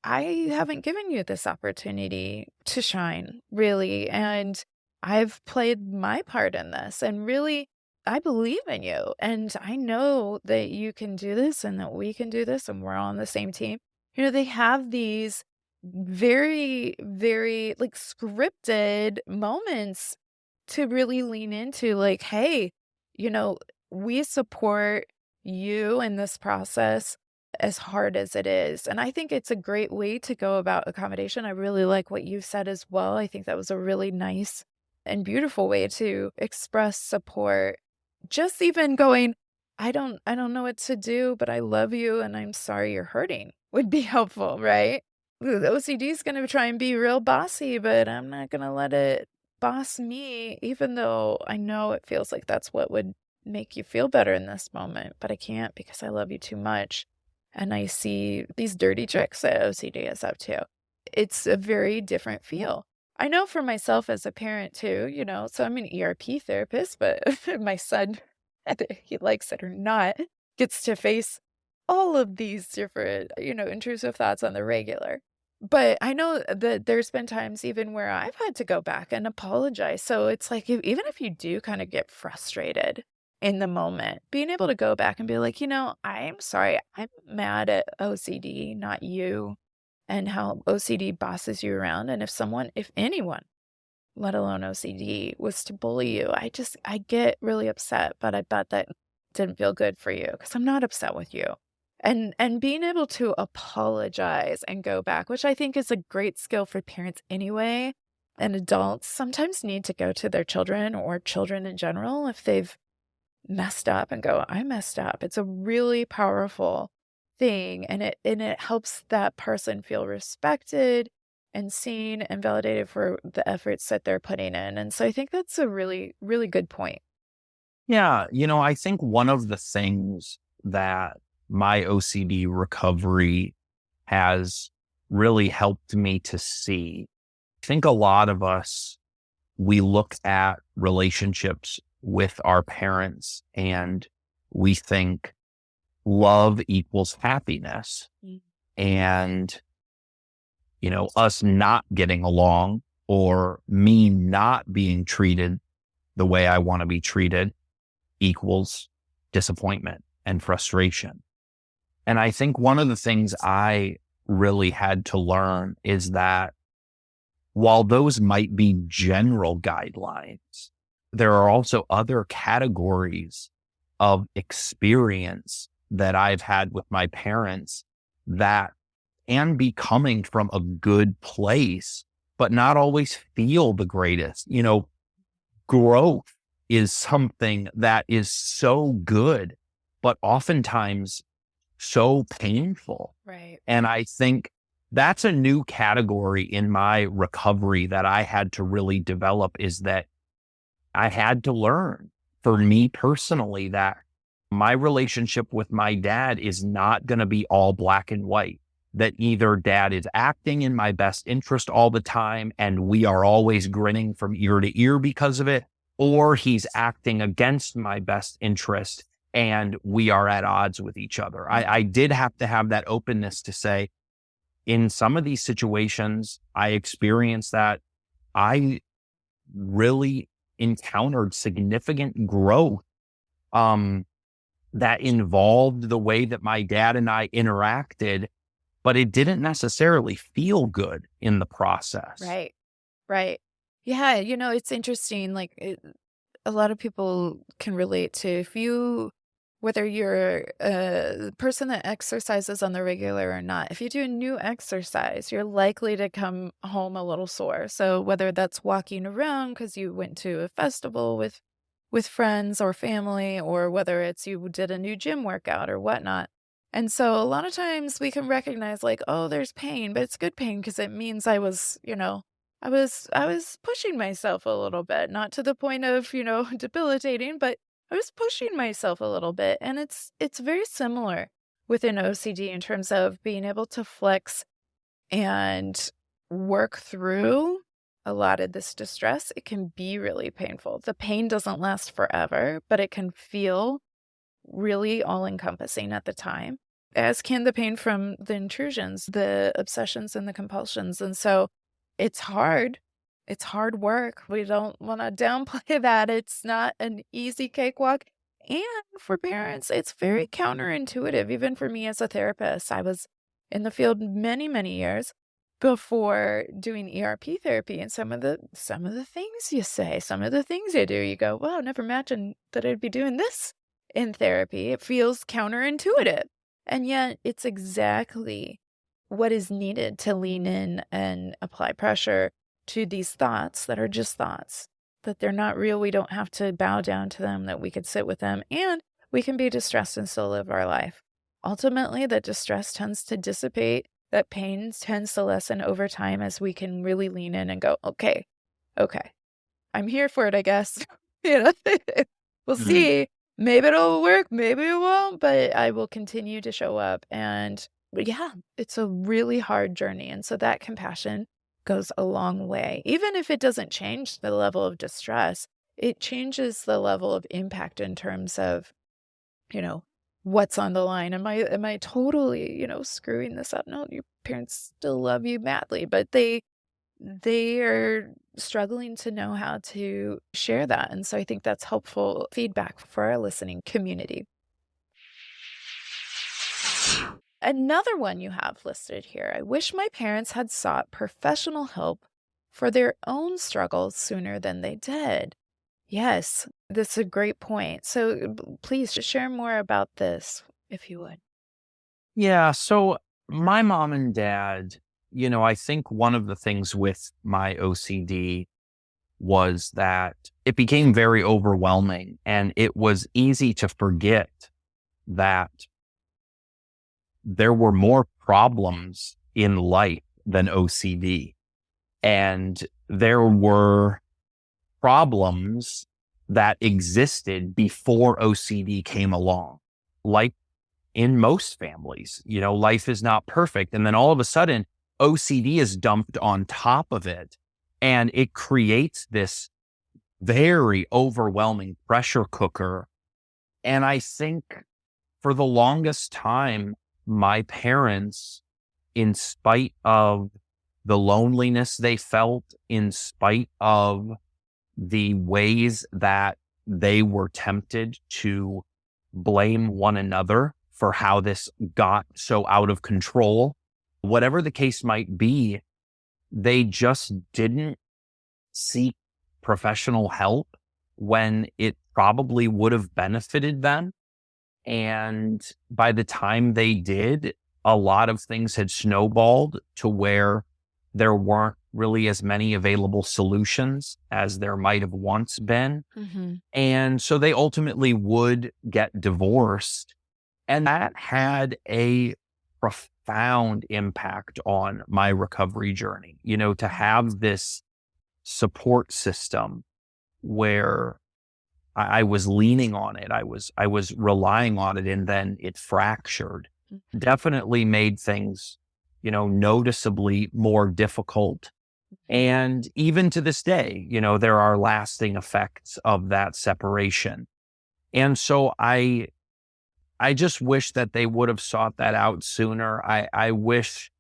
I haven't given you this opportunity to shine, really. And I've played my part in this. And really, I believe in you. And I know that you can do this and that we can do this and we're all on the same team. They have these very, very like scripted moments to really lean into, like, hey, you know, we support you in this process as hard as it is. And I think it's a great way to go about accommodation. I really like what you said as well. I think that was a really nice and beautiful way to express support. Just even going, I don't know what to do, but I love you and I'm sorry you're hurting would be helpful, right? The OCD is going to try and be real bossy, but I'm not going to let it boss me, even though I know it feels like that's what would make you feel better in this moment, but I can't because I love you too much. And I see these dirty tricks that OCD is up to. It's a very different feel. I know for myself as a parent too, so I'm an ERP therapist, but my son, whether he likes it or not, gets to face all of these different, intrusive thoughts on the regular. But I know that there's been times even where I've had to go back and apologize. So it's like, even if you do kind of get frustrated in the moment, being able to go back and be like, I'm sorry, I'm mad at OCD, not you, and how OCD bosses you around. And if anyone, let alone OCD, was to bully you, I get really upset, but I bet that didn't feel good for you because I'm not upset with you. And being able to apologize and go back, which I think is a great skill for parents anyway, and adults sometimes need to go to their children or children in general if they've messed up and go, I messed up. It's a really powerful thing, and it helps that person feel respected and seen and validated for the efforts that they're putting in. And so I think that's a really, really good point. Yeah. I think one of the things that my OCD recovery has really helped me to see, I think a lot of us, we look at relationships with our parents and we think love equals happiness. And, us not getting along or me not being treated the way I want to be treated equals disappointment and frustration. And I think one of the things I really had to learn is that while those might be general guidelines, there are also other categories of experience that I've had with my parents that can be coming from a good place, but not always feel the greatest. Growth is something that is so good, but oftentimes so painful. Right. And I think that's a new category in my recovery that I had to really develop, is that I had to learn for me personally that my relationship with my dad is not going to be all black and white, that either dad is acting in my best interest all the time and we are always grinning from ear to ear because of it, or he's acting against my best interest and we are at odds with each other. I did have to have that openness to say, in some of these situations, I experienced that I really encountered significant growth that involved the way that my dad and I interacted, but it didn't necessarily feel good in the process. Right. Right. Yeah. It's interesting. A lot of people can relate to whether you're a person that exercises on the regular or not, if you do a new exercise, you're likely to come home a little sore. So whether that's walking around because you went to a festival with friends or family, or whether it's you did a new gym workout or whatnot. And so a lot of times we can recognize like, oh, there's pain, but it's good pain because it means I was pushing myself a little bit, not to the point of, debilitating, but I was pushing myself a little bit. And it's very similar within OCD in terms of being able to flex and work through a lot of this distress. It can be really painful. The pain doesn't last forever, but it can feel really all-encompassing at the time, as can the pain from the intrusions, the obsessions, and the compulsions. And so it's hard. It's hard work. We don't want to downplay that. It's not an easy cakewalk. And for parents, it's very counterintuitive. Even for me as a therapist, I was in the field many, many years before doing ERP therapy. And some of the things you say, some of the things you do, you go, well, I never imagined that I'd be doing this in therapy. It feels counterintuitive. And yet it's exactly what is needed to lean in and apply pressure to these thoughts that are just thoughts, that they're not real. We don't have to bow down to them, that we could sit with them, and we can be distressed and still live our life. Ultimately, that distress tends to dissipate, that pain tends to lessen over time as we can really lean in and go, okay, I'm here for it, I guess. you know, we'll Mhm. see. Maybe it'll work, maybe it won't, but I will continue to show up. And yeah, it's a really hard journey. And so that compassion goes a long way. Even if it doesn't change the level of distress, it changes the level of impact in terms of, you know, what's on the line. Am I totally, screwing this up? No, your parents still love you madly, but they are struggling to know how to share that. And so I think that's helpful feedback for our listening community. Another one you have listed here. I wish my parents had sought professional help for their own struggles sooner than they did. Yes, that's a great point. So please just share more about this, if you would. Yeah. So my mom and dad, I think one of the things with my OCD was that it became very overwhelming, and it was easy to forget that there were more problems in life than OCD. And there were problems that existed before OCD came along. Like in most families, life is not perfect. And then all of a sudden, OCD is dumped on top of it. And it creates this very overwhelming pressure cooker. And I think for the longest time, my parents, in spite of the loneliness they felt, in spite of the ways that they were tempted to blame one another for how this got so out of control, whatever the case might be, they just didn't seek professional help when it probably would have benefited them. And by the time they did, a lot of things had snowballed to where there weren't really as many available solutions as there might have once been. Hmm. And so they ultimately would get divorced. And that had a profound impact on my recovery journey, to have this support system where I was leaning on it. I was relying on it, and then it fractured. Definitely made things, noticeably more difficult. And even to this day, there are lasting effects of that separation. And so I just wish that they would have sought that out sooner. I wish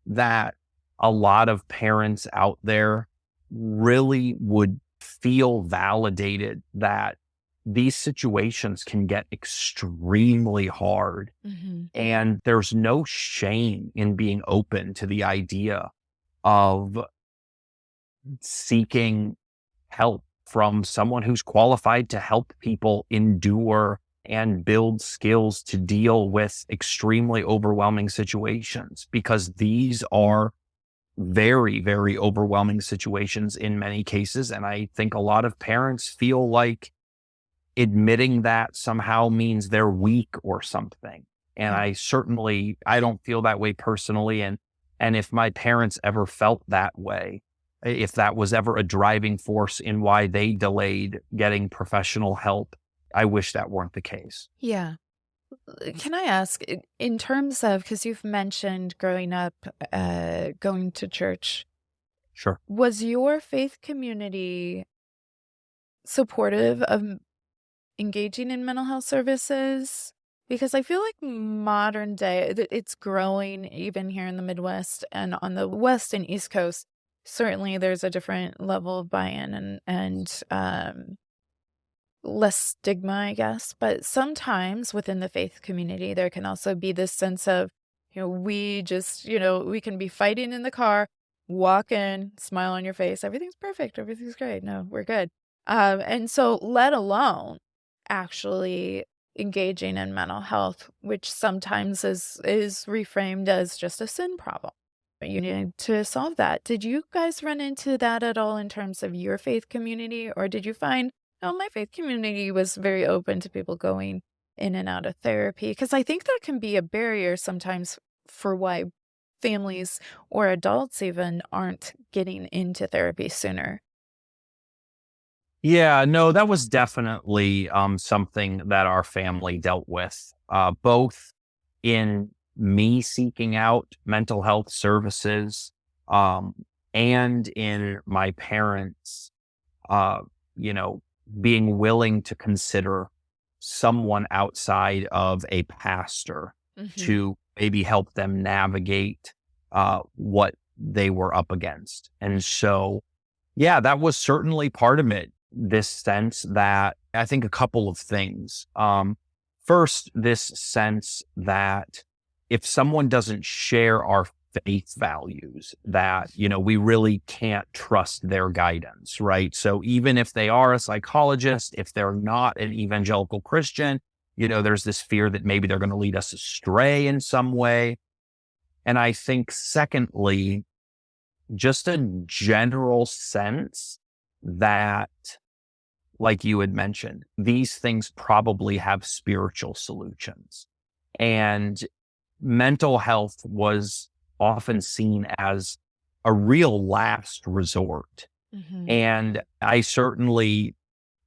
that a lot of parents out there really would feel validated that these situations can get extremely hard. Hmm. And there's no shame in being open to the idea of seeking help from someone who's qualified to help people endure and build skills to deal with extremely overwhelming situations, because these are very, very overwhelming situations in many cases. And I think a lot of parents feel like admitting that somehow means they're weak or something. And Yeah. I don't feel that way personally. And if my parents ever felt that way, if that was ever a driving force in why they delayed getting professional help, I wish that weren't the case. Yeah. Can I ask, in terms of, because you've mentioned growing up, going to church, Sure. was your faith community supportive of engaging in mental health services? Because I feel like modern day, it's growing even here in the Midwest and on the West and East Coast. Certainly, there's a different level of buy-in and less stigma, I guess. But sometimes within the faith community, there can also be this sense of, we just, we can be fighting in the car, walk in, smile on your face, everything's perfect, everything's great. No, we're good. And so, let alone actually engaging in mental health, which sometimes is reframed as just a sin problem. But you need to solve that. Did you guys run into that at all in terms of your faith community, or did you find, no, my faith community was very open to people going in and out of therapy? Because I think that can be a barrier sometimes for why families or adults even aren't getting into therapy sooner. Yeah, no, that was definitely something that our family dealt with, both in me seeking out mental health services, um, and in my parents, uh, you know, being willing to consider someone outside of a pastor Mhm. to maybe help them navigate what they were up against. And so, yeah, that was certainly part of it. This sense that I think a couple of things. First, this sense that if someone doesn't share our faith values, that, we really can't trust their guidance, right? So even if they are a psychologist, if they're not an evangelical Christian, there's this fear that maybe they're going to lead us astray in some way. And I think, secondly, just a general sense that, like you had mentioned, these things probably have spiritual solutions. And mental health was often seen as a real last resort. Mhm. And I certainly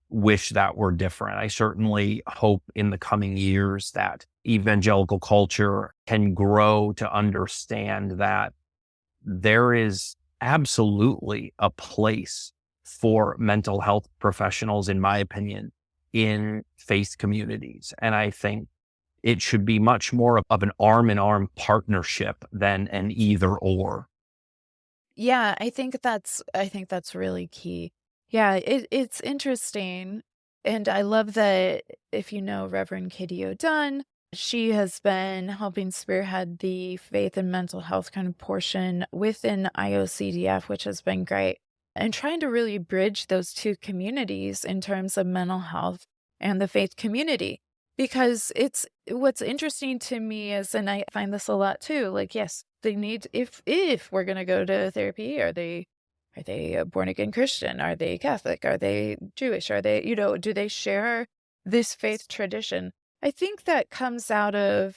wish that were different. I certainly hope in the coming years that evangelical culture can grow to understand that there is absolutely a place for mental health professionals, in my opinion, in faith communities. And I think it should be much more of an arm in arm partnership than an either or. Yeah, I think that's really key. Yeah, it's interesting, and I love that, if you know Reverend Katie O'Dunn, She has been helping spearhead the faith and mental health kind of portion within IOCDF, which has been great, and trying to really bridge those two communities in terms of mental health and the faith community. Because it's what's interesting to me is, and I find this a lot too, like, yes, they need, if we're gonna go to therapy, are they a born again Christian? Are they Catholic? Are they Jewish? Are they, do they share this faith tradition? I think that comes out of,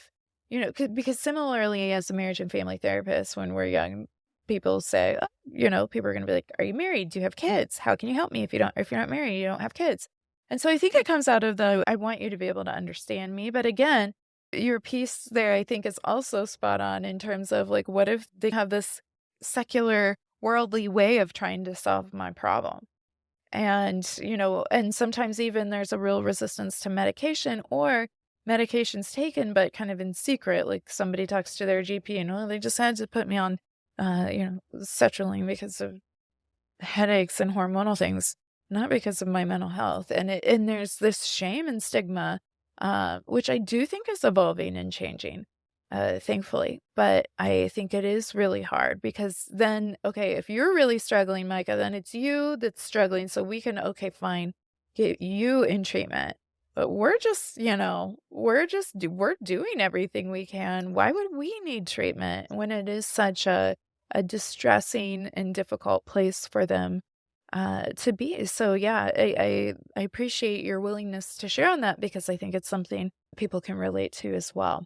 because similarly as a marriage and family therapist, when we're young, people say, oh, people are going to be like, are you married? Do you have kids? How can you help me if you're not married, you don't have kids? And so I think it comes out of I want you to be able to understand me. But again, your piece there, I think, is also spot on in terms of like, what if they have this secular, worldly way of trying to solve my problem? And sometimes even there's a real resistance to medication, or medications taken, but kind of in secret. Like somebody talks to their GP and, oh, they just had to put me on, sertraline because of headaches and hormonal things, not because of my mental health. And there's this shame and stigma, which I do think is evolving and changing, thankfully. But I think it is really hard because then, okay, if you're really struggling, Micah, then it's you that's struggling. So we can, okay, fine, get you in treatment. But we're just, we're doing everything we can. Why would we need treatment when it is such a distressing and difficult place for them to be? So yeah, I appreciate your willingness to share on that, because I think it's something people can relate to as well.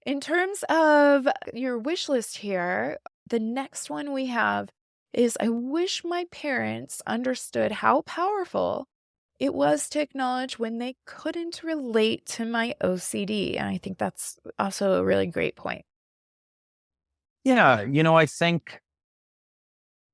In terms of your wish list here, the next one we have is, I wish my parents understood how powerful it was to acknowledge when they couldn't relate to my OCD. And I think that's also a really great point. Yeah, I think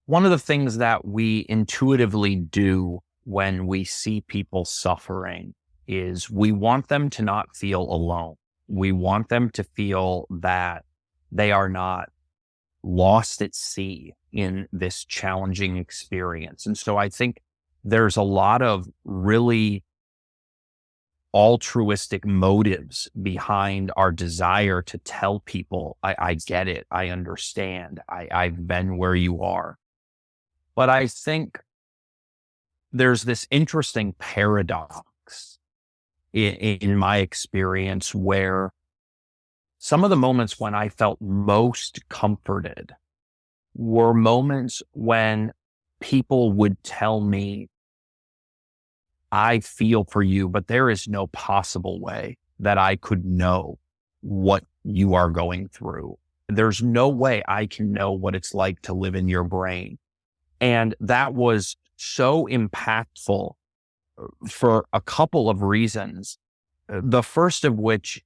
one of the things that we intuitively do when we see people suffering is we want them to not feel alone. We want them to feel that they are not lost at sea in this challenging experience. And so I think there's a lot of really altruistic motives behind our desire to tell people, I get it, I understand, I've been where you are. But I think there's this interesting paradox in my experience where some of the moments when I felt most comforted were moments when people would tell me, I feel for you, but there is no possible way that I could know what you are going through. There's no way I can know what it's like to live in your brain. And that was so impactful for a couple of reasons. The first of which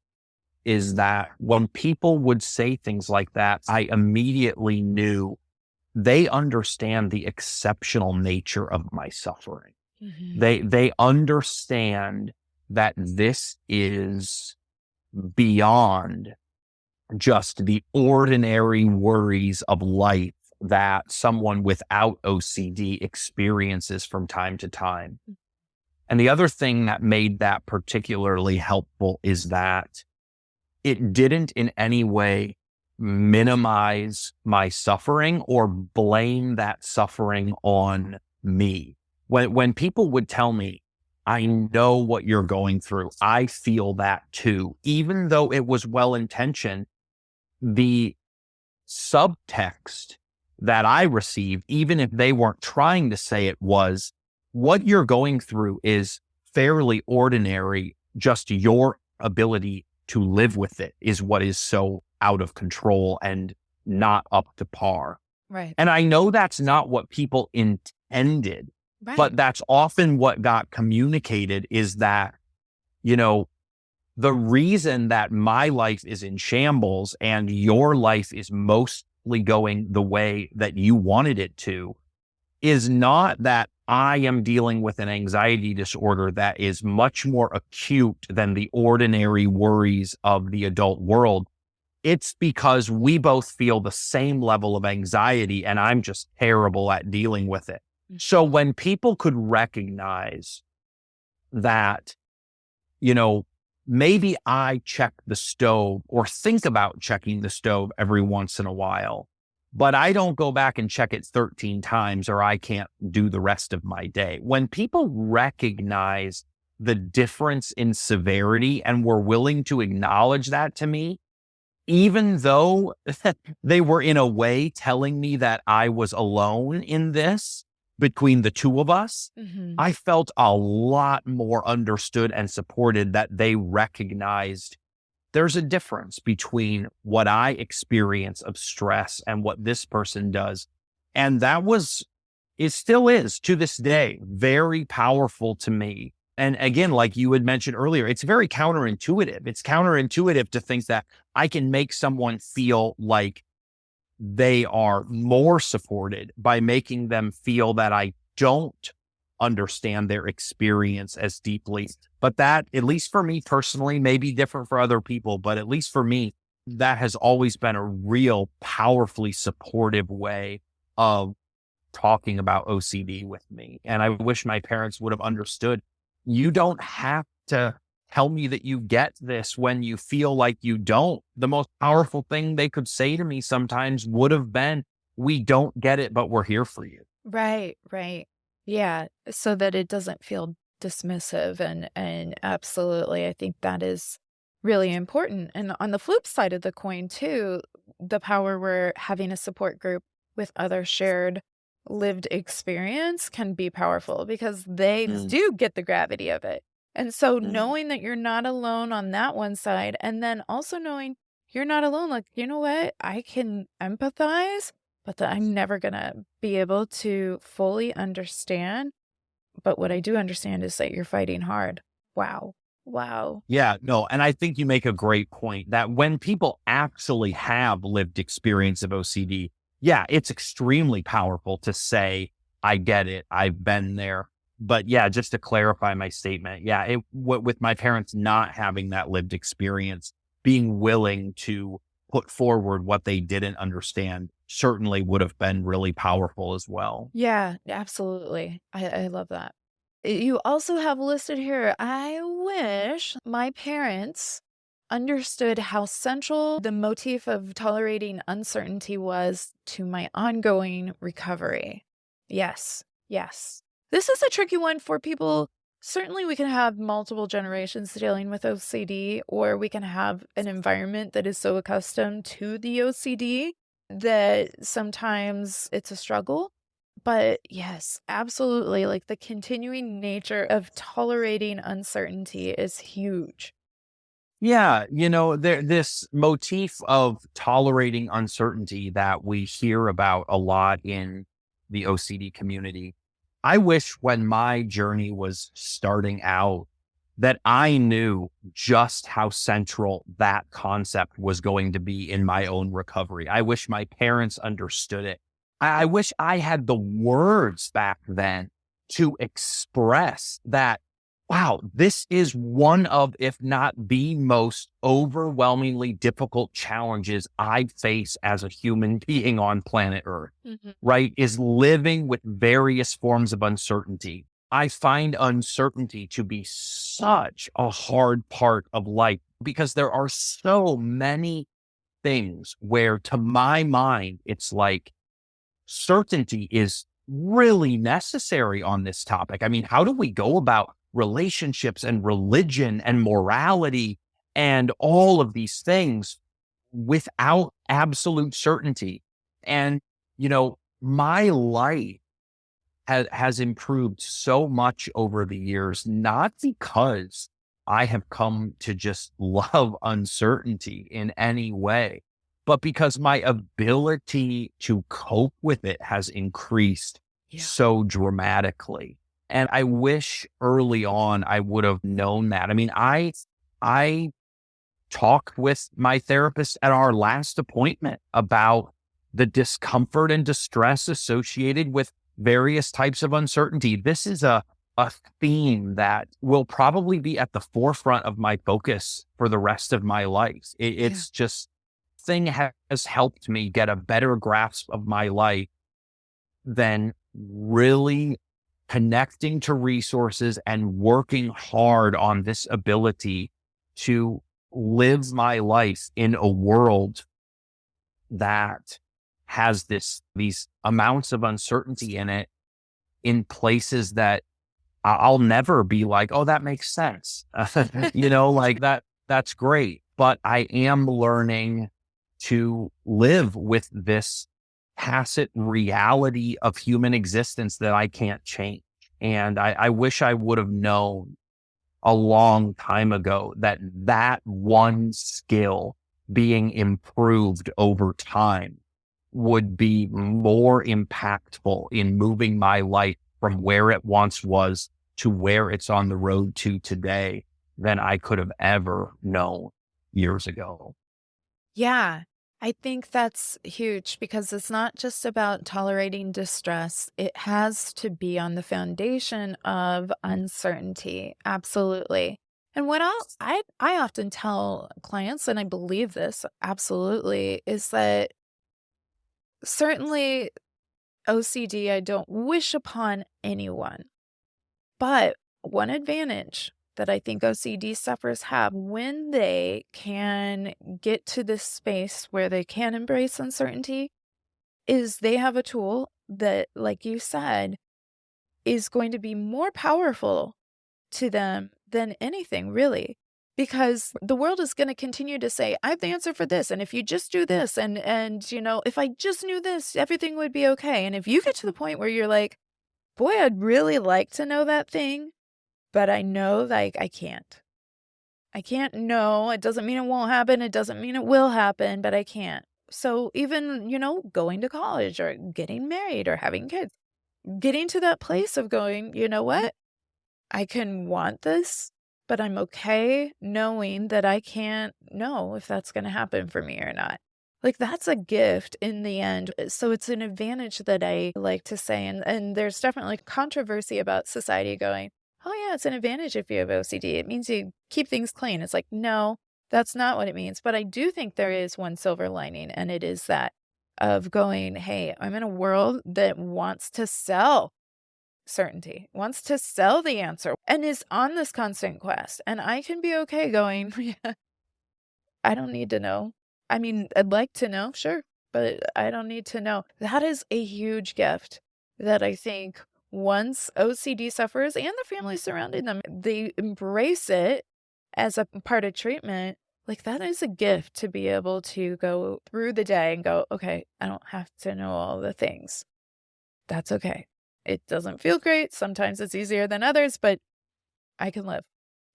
is that when people would say things like that, I immediately knew they understand the exceptional nature of my suffering. Mhm. They understand that this is beyond just the ordinary worries of life that someone without OCD experiences from time to time. And the other thing that made that particularly helpful is that it didn't in any way minimize my suffering or blame that suffering on me. When people would tell me, I know what you're going through, I feel that too, even though it was well-intentioned, the subtext that I received, even if they weren't trying to say it, was, what you're going through is fairly ordinary. Just your ability to live with it is what is so out of control and not up to par. Right. And I know that's not what people intended, Right. but that's often what got communicated, is that, the reason that my life is in shambles and your life is mostly going the way that you wanted it to is not that I am dealing with an anxiety disorder that is much more acute than the ordinary worries of the adult world. It's because we both feel the same level of anxiety and I'm just terrible at dealing with it. So when people could recognize that you know, maybe I check the stove or think about checking the stove every once in a while, but I don't go back and check it 13 times or I can't do the rest of my day. When people recognize the difference in severity and were willing to acknowledge that to me, even though they were in a way telling me that I was alone in this between the two of us, Mhm. I felt a lot more understood and supported, that they recognized there's a difference between what I experience of stress and what this person does. And that was, it still is to this day, very powerful to me. And again, like you had mentioned earlier, it's very counterintuitive. It's counterintuitive to think that I can make someone feel like they are more supported by making them feel that I don't understand their experience as deeply. But that, at least for me personally, may be different for other people, but at least for me, that has always been a real powerfully supportive way of talking about OCD with me. And I wish my parents would have understood. You don't have to tell me that you get this when you feel like you don't. The most powerful thing they could say to me sometimes would have been, we don't get it, but we're here for you. Right, right. Yeah, so that it doesn't feel dismissive, and absolutely, I think that is really important. And on the flip side of the coin too, the power where having a support group with other shared lived experience can be powerful because they Mm, do get the gravity of it. And so mm. knowing that you're not alone on that one side, and then also knowing you're not alone, like, you know what? I can empathize, but that I'm never gonna be able to fully understand. But what I do understand is that you're fighting hard. Wow. Wow. Yeah, no, and I think you make a great point that when people actually have lived experience of OCD, yeah, it's extremely powerful to say, I get it, I've been there. But yeah, just to clarify my statement, yeah, with my parents not having that lived experience, being willing to put forward what they didn't understand certainly would have been really powerful as well. Yeah, absolutely. I love that. You also have listed here, I wish my parents understood how central the motif of tolerating uncertainty was to my ongoing recovery. Yes, yes. This is a tricky one for people. Certainly, we can have multiple generations dealing with OCD, or we can have an environment that is so accustomed to the OCD that sometimes it's a struggle. But yes, absolutely, like, the continuing nature of tolerating uncertainty is huge. Yeah, this motif of tolerating uncertainty that we hear about a lot in the OCD community. I wish when my journey was starting out that I knew just how central that concept was going to be in my own recovery. I wish my parents understood it. I wish I had the words back then to express that, wow, this is one of, if not the most overwhelmingly difficult challenges I face as a human being on planet Earth, Mhm. right? Is living with various forms of uncertainty. I find uncertainty to be such a hard part of life because there are so many things where, to my mind, it's like certainty is really necessary on this topic. I mean, how do we go about relationships and religion and morality and all of these things without absolute certainty? And, my life has improved so much over the years, not because I have come to just love uncertainty in any way, but because my ability to cope with it has increased Yeah. so dramatically. And I wish early on I would have known that. I mean, I talked with my therapist at our last appointment about the discomfort and distress associated with various types of uncertainty. This is a theme that will probably be at the forefront of my focus for the rest of my life. Yeah. It's just thing has helped me get a better grasp of my life than really connecting to resources and working hard on this ability to live my life in a world that has these amounts of uncertainty in it, in places that I'll never be like, oh, that makes sense. Like that's great. But I am learning to live with this tacit reality of human existence that I can't change. And I wish I would have known a long time ago that one skill being improved over time would be more impactful in moving my life from where it once was to where it's on the road to today than I could have ever known years ago. Yeah, I think that's huge because it's not just about tolerating distress. It has to be on the foundation of uncertainty. Absolutely. And what I often tell clients, and I believe this absolutely, is that certainly OCD I don't wish upon anyone. But one advantage that I think OCD sufferers have when they can get to this space where they can embrace uncertainty is they have a tool that, like you said, is going to be more powerful to them than anything, really. Because the world is going to continue to say, I have the answer for this. And if you just do this, and if I just knew this, everything would be okay. And if you get to the point where you're like, boy, I'd really like to know that thing, but I know, like, I can't. I can't know. It doesn't mean it won't happen. It doesn't mean it will happen, but I can't. So even, going to college or getting married or having kids, getting to that place of going, you know what? I can want this, but I'm okay knowing that I can't know if that's going to happen for me or not. Like, that's a gift in the end. So it's an advantage that I like to say. And there's definitely controversy about society going, oh, yeah, it's an advantage if you have OCD. It means you keep things clean. It's like, no, that's not what it means. But I do think there is one silver lining, and it is that of going, hey, I'm in a world that wants to sell certainty, wants to sell the answer, and is on this constant quest. And I can be okay going, yeah, I don't need to know. I mean, I'd like to know, sure, but I don't need to know. That is a huge gift that I think once OCD sufferers and the families surrounding them, they embrace it as a part of treatment. Like, that is a gift to be able to go through the day and go, okay, I don't have to know all the things. That's okay. It doesn't feel great. Sometimes it's easier than others, but I can live.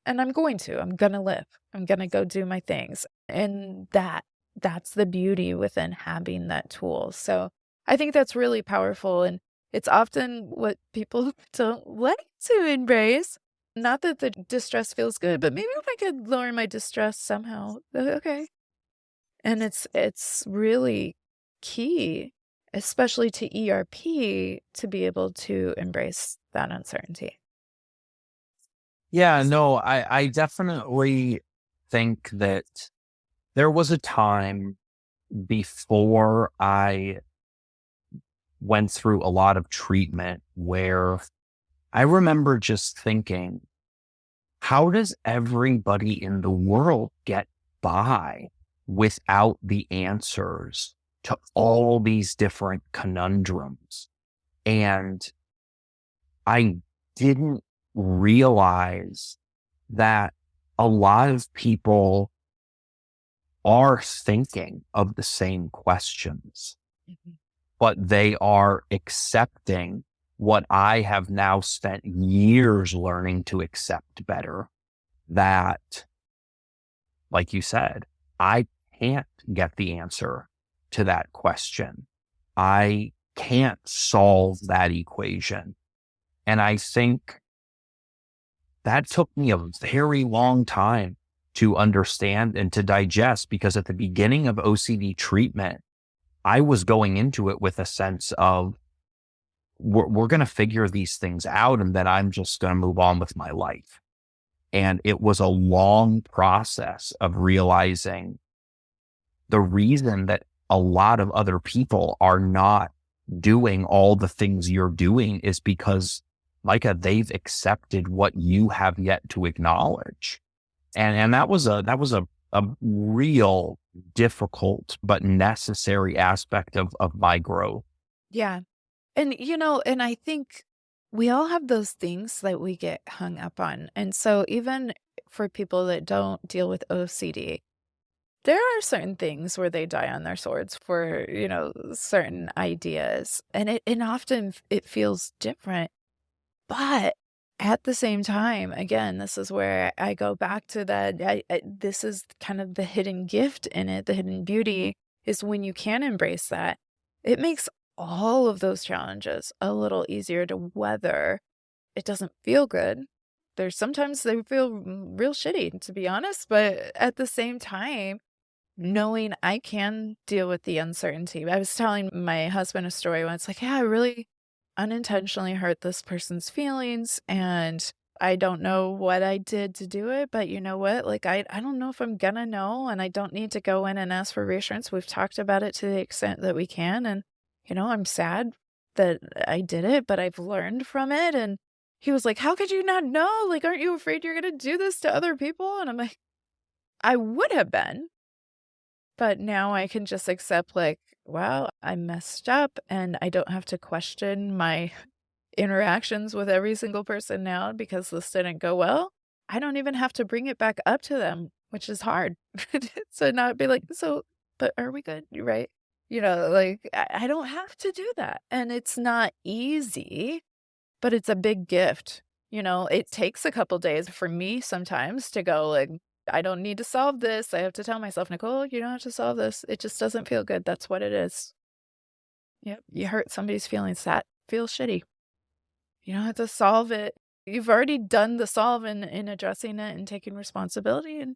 And I'm going to. I'm going to live. I'm going to go do my things. And that's the beauty within having that tool. So I think that's really powerful. And it's often what people don't like to embrace. Not that the distress feels good, but maybe if I could lower my distress somehow, okay. And it's really key, especially to ERP, to be able to embrace that uncertainty. Yeah, no, I definitely think that there was a time before I went through a lot of treatment where I remember just thinking, how does everybody in the world get by without the answers to all these different conundrums? And I didn't realize that a lot of people are thinking of the same questions, Mhm. but they are accepting what I have now spent years learning to accept better, that, like you said, I can't get the answer to that question. I can't solve that equation. And I think that took me a very long time to understand and to digest, because at the beginning of OCD treatment, I was going into it with a sense of, we're going to figure these things out and then I'm just going to move on with my life. And it was a long process of realizing the reason that a lot of other people are not doing all the things you're doing is because Micah, they've accepted what you have yet to acknowledge. And that was a real difficult but necessary aspect of my growth. Yeah. And I think we all have those things that we get hung up on. And so even for people that don't deal with OCD, there are certain things where they die on their swords for, certain ideas. And often it feels different. But at the same time, again, this is where I go back to that. This is kind of the hidden gift in it, the hidden beauty is when you can embrace that. It makes all of those challenges a little easier to weather. It doesn't feel good. There's sometimes they feel real shitty, to be honest, but at the same time, knowing I can deal with the uncertainty. I was telling my husband a story once, like, yeah, I really unintentionally hurt this person's feelings, and I don't know what I did to do it, but you know what? Like, I don't know if I'm gonna know, and I don't need to go in and ask for reassurance. We've talked about it to the extent that we can, and, I'm sad that I did it, but I've learned from it. And he was like, how could you not know? Like, aren't you afraid you're gonna do this to other people? And I'm like, I would have been. But now I can just accept, like, wow, I messed up and I don't have to question my interactions with every single person now because this didn't go well. I don't even have to bring it back up to them, which is hard. So not be like, so, but are we good? You right? Like, I don't have to do that. And it's not easy, but it's a big gift. It takes a couple days for me sometimes to go, like, I don't need to solve this. I have to tell myself, Nicole, you don't have to solve this. It just doesn't feel good. That's what it is. Yep. You hurt somebody's feelings. That feels shitty. You don't have to solve it. You've already done the solve in addressing it and taking responsibility. And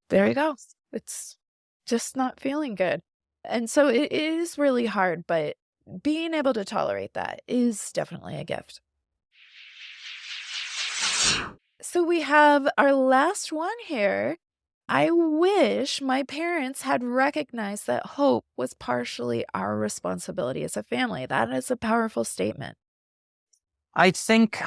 there you go. It's just not feeling good. And so it is really hard, but being able to tolerate that is definitely a gift. So we have our last one here. I wish my parents had recognized that hope was partially our responsibility as a family. That is a powerful statement. I think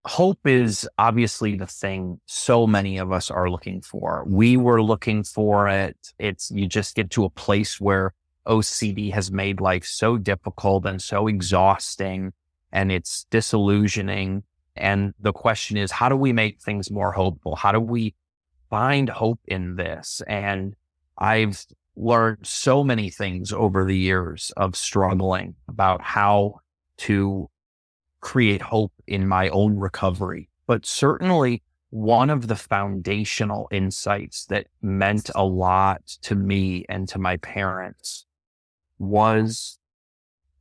hope is obviously the thing so many of us are looking for. We were looking for it. You just get to a place where OCD has made life so difficult and so exhausting, and it's disillusioning. And the question is, how do we make things more hopeful? How do we find hope in this? And I've learned so many things over the years of struggling about how to create hope in my own recovery. But certainly one of the foundational insights that meant a lot to me and to my parents was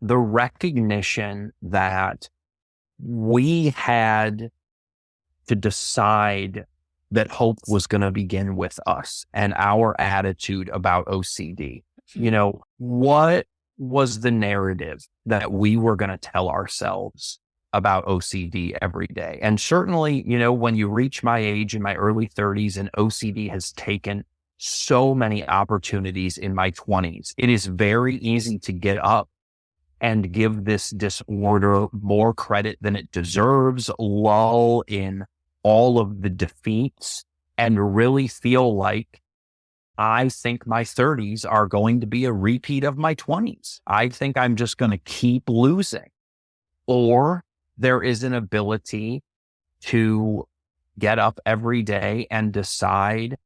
the recognition that we had to decide that hope was going to begin with us and our attitude about OCD. What was the narrative that we were going to tell ourselves about OCD every day? And certainly, when you reach my age in my early 30s and OCD has taken so many opportunities in my 20s, it is very easy to get up and give this disorder more credit than it deserves, lull in all of the defeats, and really feel like I think my 30s are going to be a repeat of my 20s. I think I'm just going to keep losing. Or there is an ability to get up every day and decide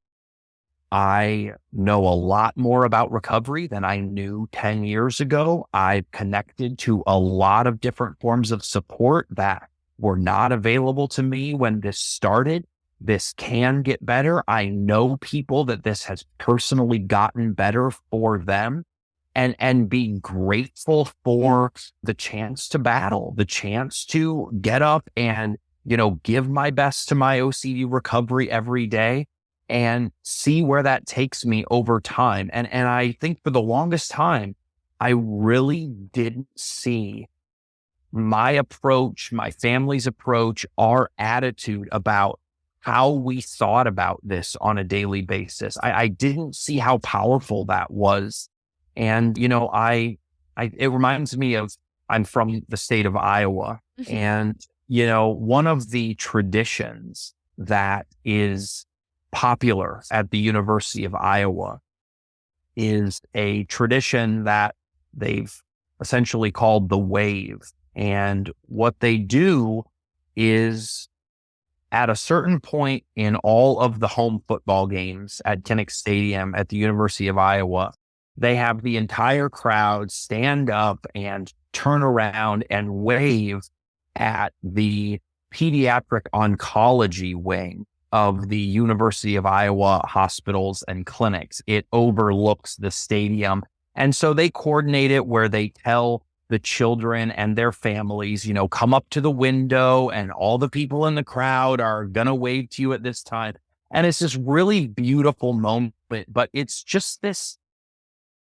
I know a lot more about recovery than I knew 10 years ago. I've connected to a lot of different forms of support that were not available to me when this started. This can get better. I know people that this has personally gotten better for them, and be grateful for the chance to battle, the chance to get up and, give my best to my OCD recovery every day and see where that takes me over time. And I think for the longest time, I really didn't see my approach, my family's approach, our attitude about how we thought about this on a daily basis. I didn't see how powerful that was. And, it reminds me of, I'm from the state of Iowa, and One of the traditions that is popular at the University of Iowa is a tradition that they've essentially called the wave. And what they do is at a certain point in all of the home football games at Kinnick Stadium at the University of Iowa, they have the entire crowd stand up and turn around and wave at the pediatric oncology wing of the University of Iowa hospitals and clinics. It overlooks the stadium. And so they coordinate it where they tell the children and their families, come up to the window and all the people in the crowd are going to wave to you at this time. And it's this really beautiful moment, but it's just this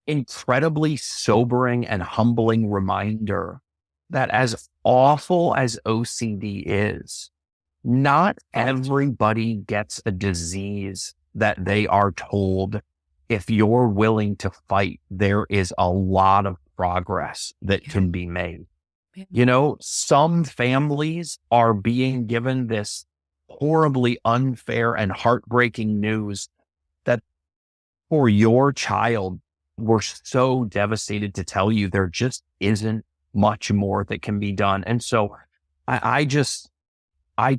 incredibly sobering and humbling reminder that as awful as OCD is, not everybody gets a disease that they are told, if you're willing to fight, there is a lot of progress that can be made. Some families are being given this horribly unfair and heartbreaking news that for your child, we're so devastated to tell you there just isn't much more that can be done. And so I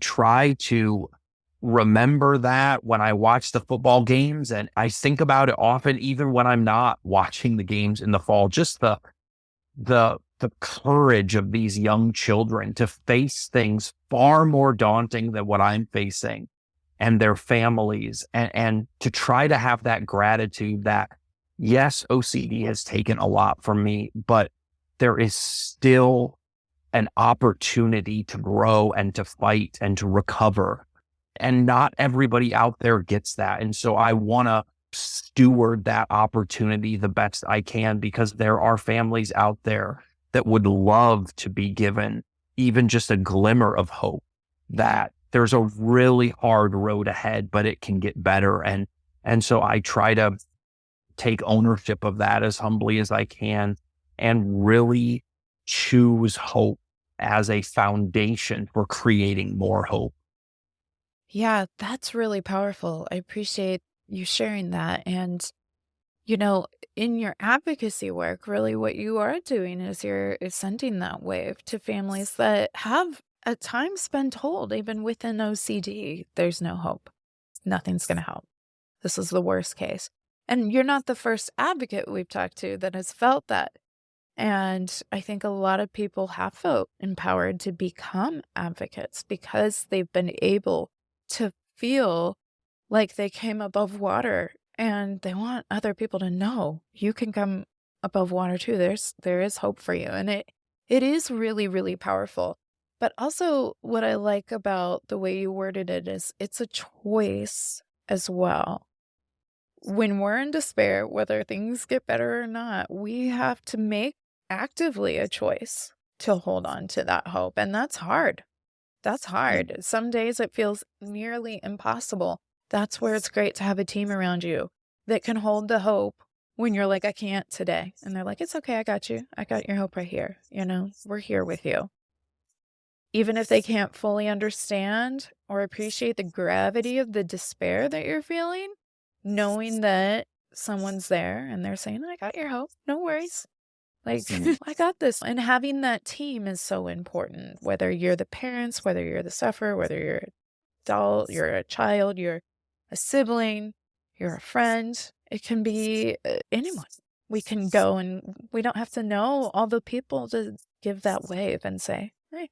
try to remember that when I watch the football games, and I think about it often, even when I'm not watching the games in the fall, just the courage of these young children to face things far more daunting than what I'm facing and their families, and to try to have that gratitude that, yes, OCD has taken a lot from me, but there is still an opportunity to grow and to fight and to recover. And not everybody out there gets that. And so I want to steward that opportunity the best I can, because there are families out there that would love to be given even just a glimmer of hope that there's a really hard road ahead, but it can get better. And so I try to take ownership of that as humbly as I can and really choose hope as a foundation for creating more hope. Yeah, that's really powerful. I appreciate you sharing that. And, in your advocacy work, really what you are doing is sending that wave to families that have at times been told, even within OCD, there's no hope. Nothing's going to help. This is the worst case. And you're not the first advocate we've talked to that has felt that. And I think a lot of people have felt empowered to become advocates because they've been able to feel like they came above water, and they want other people to know you can come above water too. There is hope for you. And it is really, really powerful. But also what I like about the way you worded it is it's a choice as well. When we're in despair, whether things get better or not, we have to make actively a choice to hold on to that hope. And that's hard. That's hard. Some days it feels nearly impossible. That's where it's great to have a team around you that can hold the hope when you're like, I can't today. And they're like, it's okay. I got you. I got your hope right here. We're here with you. Even if they can't fully understand or appreciate the gravity of the despair that you're feeling, knowing that someone's there and they're saying, I got your hope. No worries. Like, I got this. And having that team is so important, whether you're the parents, whether you're the sufferer, whether you're an adult, you're a child, you're a sibling, you're a friend. It can be anyone. We can go, and we don't have to know all the people to give that wave and say, hey,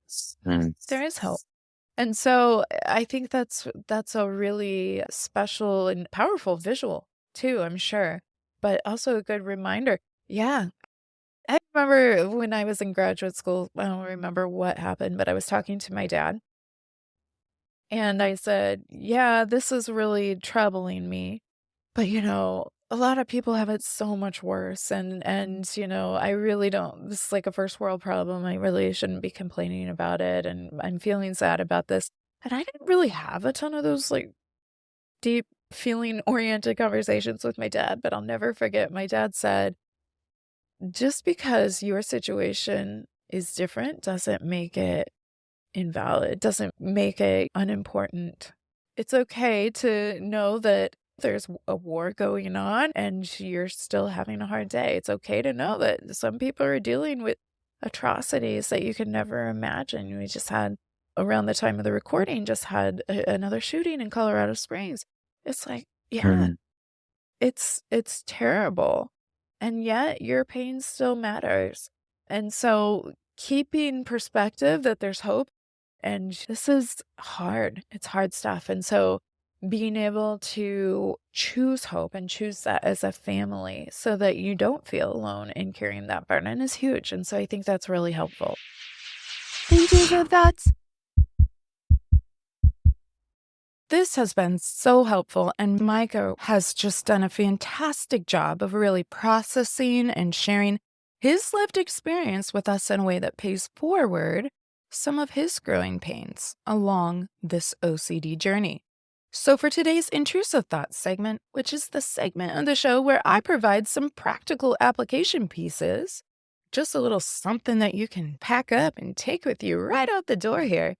there is hope. And so I think that's a really special and powerful visual too, I'm sure, but also a good reminder. Yeah. I remember when I was in graduate school, I don't remember what happened, but I was talking to my dad and I said, yeah, this is really troubling me. But, a lot of people have it so much worse. And, I really don't, this is like a first world problem. I really shouldn't be complaining about it. And I'm feeling sad about this. And I didn't really have a ton of those like deep feeling oriented conversations with my dad, but I'll never forget. My dad said, just because your situation is different doesn't make it invalid, doesn't make it unimportant. It's okay to know that there's a war going on and you're still having a hard day. It's okay to know that some people are dealing with atrocities that you could never imagine. We just had, around the time of the recording, just had another shooting in Colorado Springs. It's like, yeah, Mm. it's terrible, and yet your pain still matters. And so keeping perspective that there's hope, and this is hard. It's hard stuff. And so being able to choose hope and choose that as a family so that you don't feel alone in carrying that burden is huge. And so I think that's really helpful. Thank you for that. This has been so helpful, and Micah has just done a fantastic job of really processing and sharing his lived experience with us in a way that pays forward some of his growing pains along this OCD journey. So, for today's intrusive thoughts segment, which is the segment of the show where I provide some practical application pieces, just a little something that you can pack up and take with you right out the door here.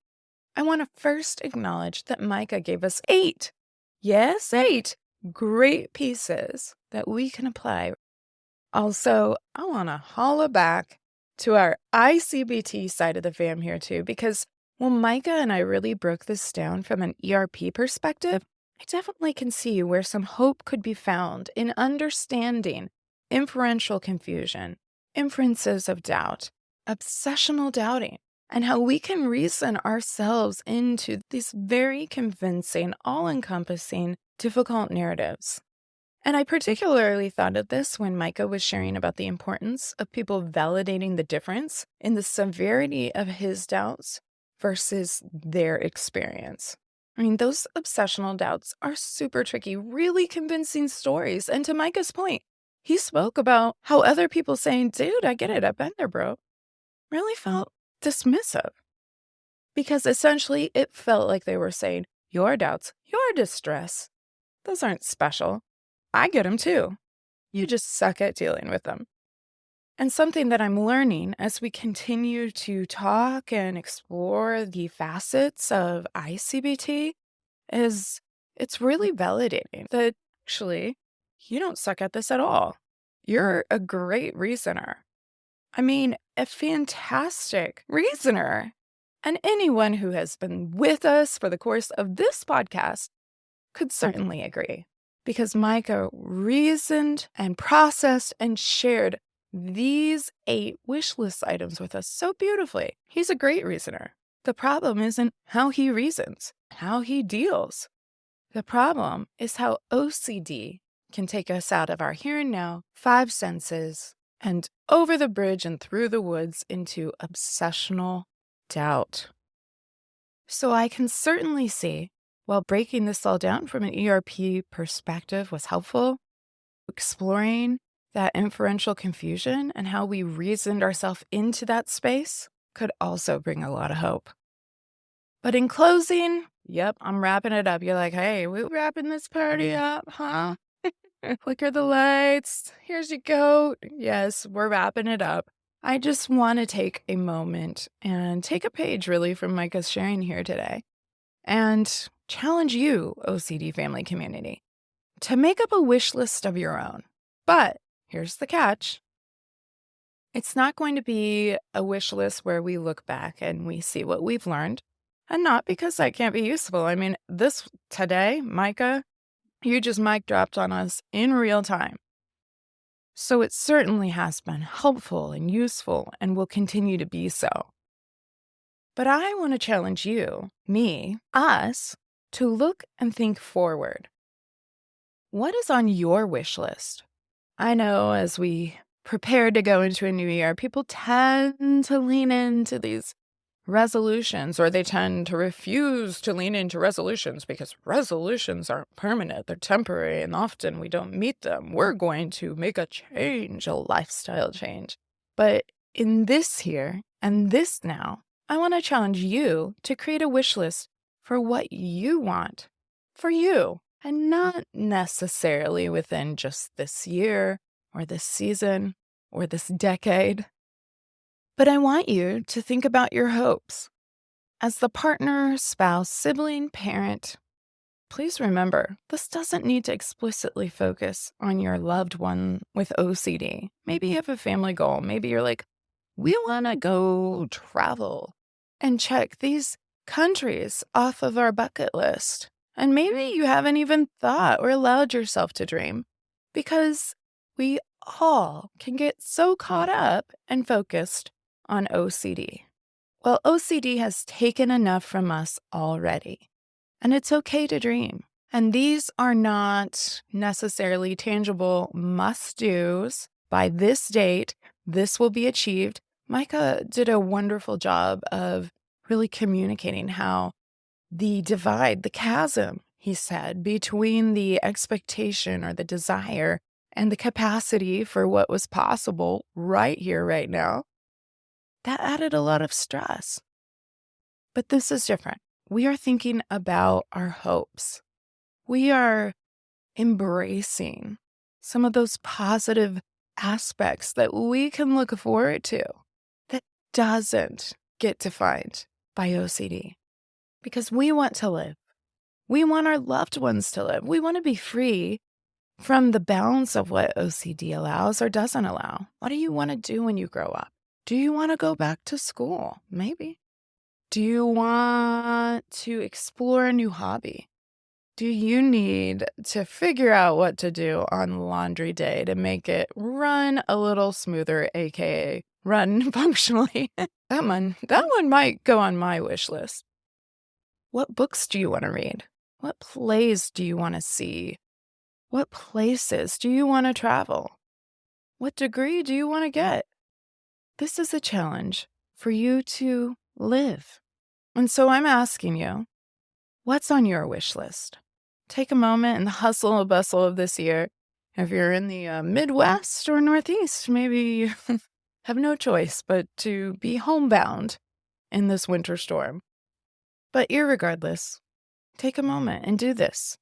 I want to first acknowledge that Micah gave us 8, yes, 8 great pieces that we can apply. Also, I want to holla back to our ICBT side of the fam here too, because when Micah and I really broke this down from an ERP perspective, I definitely can see where some hope could be found in understanding inferential confusion, inferences of doubt, obsessional doubting, and how we can reason ourselves into these very convincing, all encompassing, difficult narratives. And I particularly thought of this when Micah was sharing about the importance of people validating the difference in the severity of his doubts versus their experience. I mean, those obsessional doubts are super tricky, really convincing stories. And to Micah's point, he spoke about how other people saying, dude, I get it, I've been there, bro, really felt dismissive. Because essentially it felt like they were saying, your doubts, your distress, those aren't special. I get them too. You just suck at dealing with them. And something that I'm learning as we continue to talk and explore the facets of ICBT is it's really validating that actually you don't suck at this at all. You're a great reasoner. I mean, a fantastic reasoner. And anyone who has been with us for the course of this podcast could certainly agree. Because Micah reasoned and processed and shared these 8 wish list items with us so beautifully. He's a great reasoner. The problem isn't how he reasons, how he deals. The problem is how OCD can take us out of our here and now, 5 senses, and over the bridge and through the woods into obsessional doubt. So I can certainly see, while breaking this all down from an ERP perspective was helpful, exploring that inferential confusion and how we reasoned ourselves into that space could also bring a lot of hope. But in closing, yep, I'm wrapping it up. You're like, hey, we wrapping this party up, huh? Flicker the lights. Here's your goat. Yes, we're wrapping it up. I just want to take a moment and take a page really from Micah's sharing here today and challenge you, OCD family community, to make up a wish list of your own. But here's the catch. It's not going to be a wish list where we look back and we see what we've learned. And not because that can't be useful. I mean, this today, Micah, you just mic dropped on us in real time. So it certainly has been helpful and useful and will continue to be so. But I want to challenge you, me, us, to look and think forward. What is on your wish list? I know as we prepare to go into a new year, people tend to lean into these resolutions, or they tend to refuse to lean into resolutions because resolutions aren't permanent, they're temporary, and often we don't meet them. We're going to make a change, a lifestyle change. But in this here and this now, I want to challenge you to create a wish list for what you want for you, and not necessarily within just this year or this season or this decade. But I want you to think about your hopes. As the partner, spouse, sibling, parent, please remember this doesn't need to explicitly focus on your loved one with OCD. Maybe you have a family goal. Maybe you're like, we want to go travel and check these countries off of our bucket list. And maybe you haven't even thought or allowed yourself to dream because we all can get so caught up and focused on OCD. Well, OCD has taken enough from us already, and it's okay to dream. And these are not necessarily tangible must do's. By this date, this will be achieved. Micah did a wonderful job of really communicating how the divide, the chasm, he said, between the expectation or the desire and the capacity for what was possible right here, right now, that added a lot of stress. But this is different. We are thinking about our hopes. We are embracing some of those positive aspects that we can look forward to that doesn't get defined by OCD because we want to live. We want our loved ones to live. We want to be free from the bounds of what OCD allows or doesn't allow. What do you want to do when you grow up? Do you want to go back to school? Maybe. Do you want to explore a new hobby? Do you need to figure out what to do on laundry day to make it run a little smoother, aka run functionally? That one might go on my wish list. What books do you want to read? What plays do you want to see? What places do you want to travel? What degree do you want to get? This is a challenge for you to live. And so I'm asking you, what's on your wish list? Take a moment in the hustle and bustle of this year. If you're in the Midwest or Northeast, maybe you have no choice but to be homebound in this winter storm. But irregardless, take a moment and do this.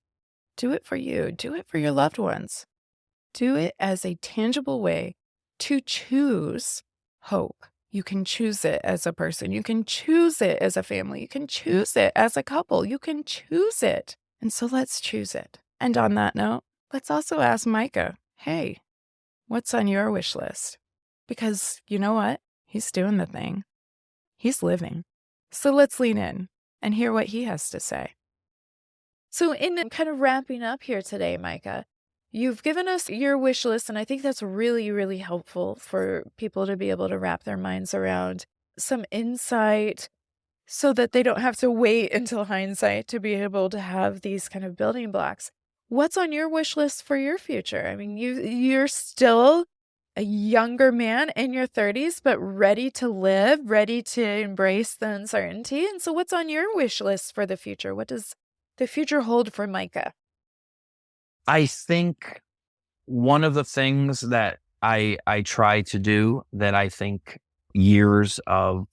Do it for you. Do it for your loved ones. Do it as a tangible way to choose hope. You can choose it as a person. You can choose it as a family. You can choose it as a couple. You can choose it. And so let's choose it. And on that note, let's also ask Micah, hey, what's on your wish list? Because you know what? He's doing the thing. He's living. So let's lean in and hear what he has to say. So in kind of wrapping up here today, Micah, you've given us your wish list, and I think that's really, really helpful for people to be able to wrap their minds around some insight so that they don't have to wait until hindsight to be able to have these kind of building blocks. What's on your wish list for your future? I mean, you're still a younger man in your 30s, but ready to live, ready to embrace the uncertainty. And so what's on your wish list for the future? What does the future hold for Micah? I think one of the things that I try to do that I think years of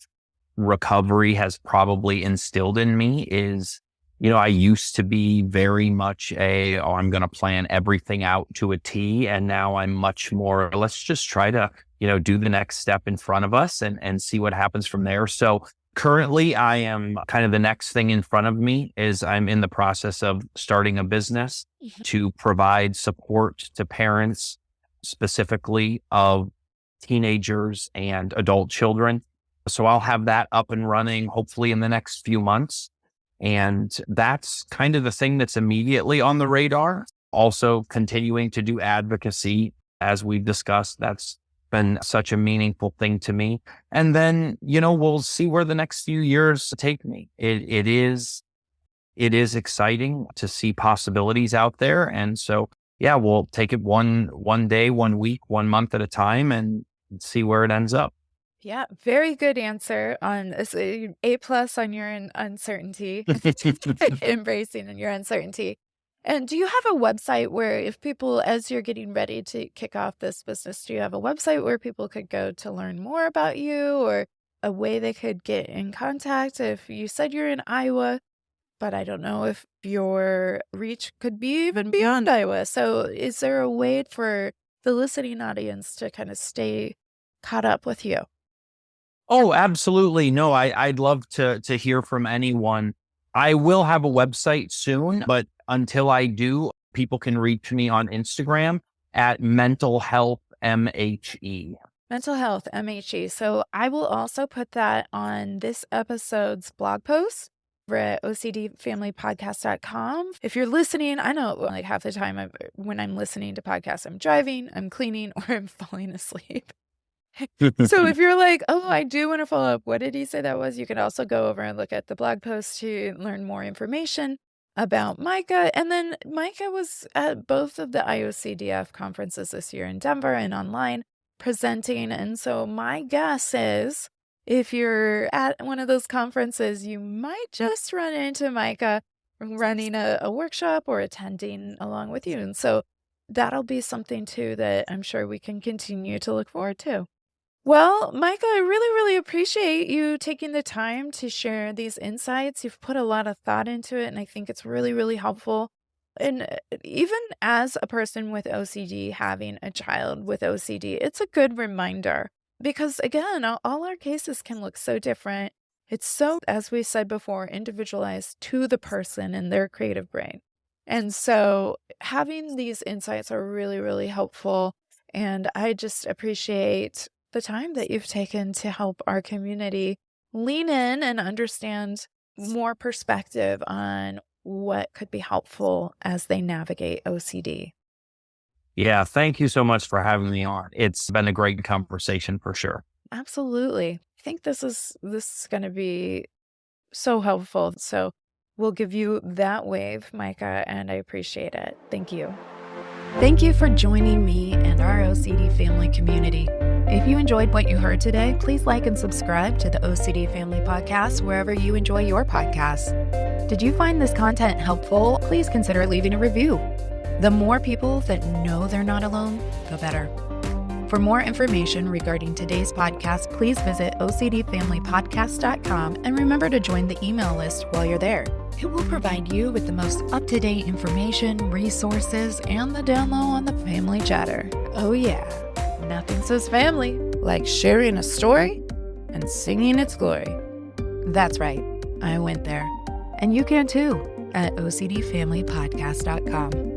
recovery has probably instilled in me is, I used to be very much I'm going to plan everything out to a T. And now I'm much more, let's just try to, do the next step in front of us and see what happens from there. So currently I am kind of the next thing in front of me is I'm in the process of starting a business to provide support to parents, specifically of teenagers and adult children. So I'll have that up and running hopefully in the next few months. And that's kind of the thing that's immediately on the radar. Also continuing to do advocacy, as we've discussed, that's been such a meaningful thing to me. And then, we'll see where the next few years take me. It is exciting to see possibilities out there. And so, yeah, we'll take it one day, 1 week, 1 month at a time and see where it ends up. Yeah, very good answer on this. A plus on your uncertainty, embracing your uncertainty. And do you have a website where if people, as you're getting ready to kick off this business, do you have a website where people could go to learn more about you or a way they could get in contact? If you said you're in Iowa, but I don't know if your reach could be even beyond Iowa. So is there a way for the listening audience to kind of stay caught up with you? Oh, absolutely. No, I'd love to hear from anyone. I will have a website soon, but until I do, people can reach me on Instagram at mental health MHE. Mental health, MHE. So I will also put that on this episode's blog post over at ocdfamilypodcast.com. If you're listening, I know like half the time when I'm listening to podcasts, I'm driving, I'm cleaning, or I'm falling asleep. So if you're like, oh, I do want to follow up, what did he say that was? You can also go over and look at the blog post to learn more information about Micah. And then Micah was at both of the IOCDF conferences this year in Denver and online presenting. And so my guess is if you're at one of those conferences, you might just run into Micah running a workshop or attending along with you. And so that'll be something too that I'm sure we can continue to look forward to. Well, Micah, I really, really appreciate you taking the time to share these insights. You've put a lot of thought into it, and I think it's really, really helpful. And even as a person with OCD, having a child with OCD, it's a good reminder because, again, all our cases can look so different. It's so, as we said before, individualized to the person and their creative brain. And so having these insights are really, really helpful. And I just appreciate the time that you've taken to help our community lean in and understand more perspective on what could be helpful as they navigate OCD. Yeah, thank you so much for having me on. It's been a great conversation for sure. Absolutely. I think this is going to be so helpful. So we'll give you that wave, Micah, and I appreciate it. Thank you. Thank you for joining me and our OCD family community. If you enjoyed what you heard today, please like and subscribe to the OCD Family Podcast wherever you enjoy your podcasts. Did you find this content helpful? Please consider leaving a review. The more people that know they're not alone, the better. For more information regarding today's podcast, please visit ocdfamilypodcast.com and remember to join the email list while you're there. It will provide you with the most up-to-date information, resources, and the down low on the family chatter. Oh yeah, nothing says family like sharing a story and singing its glory. That's right, I went there. And you can too at ocdfamilypodcast.com.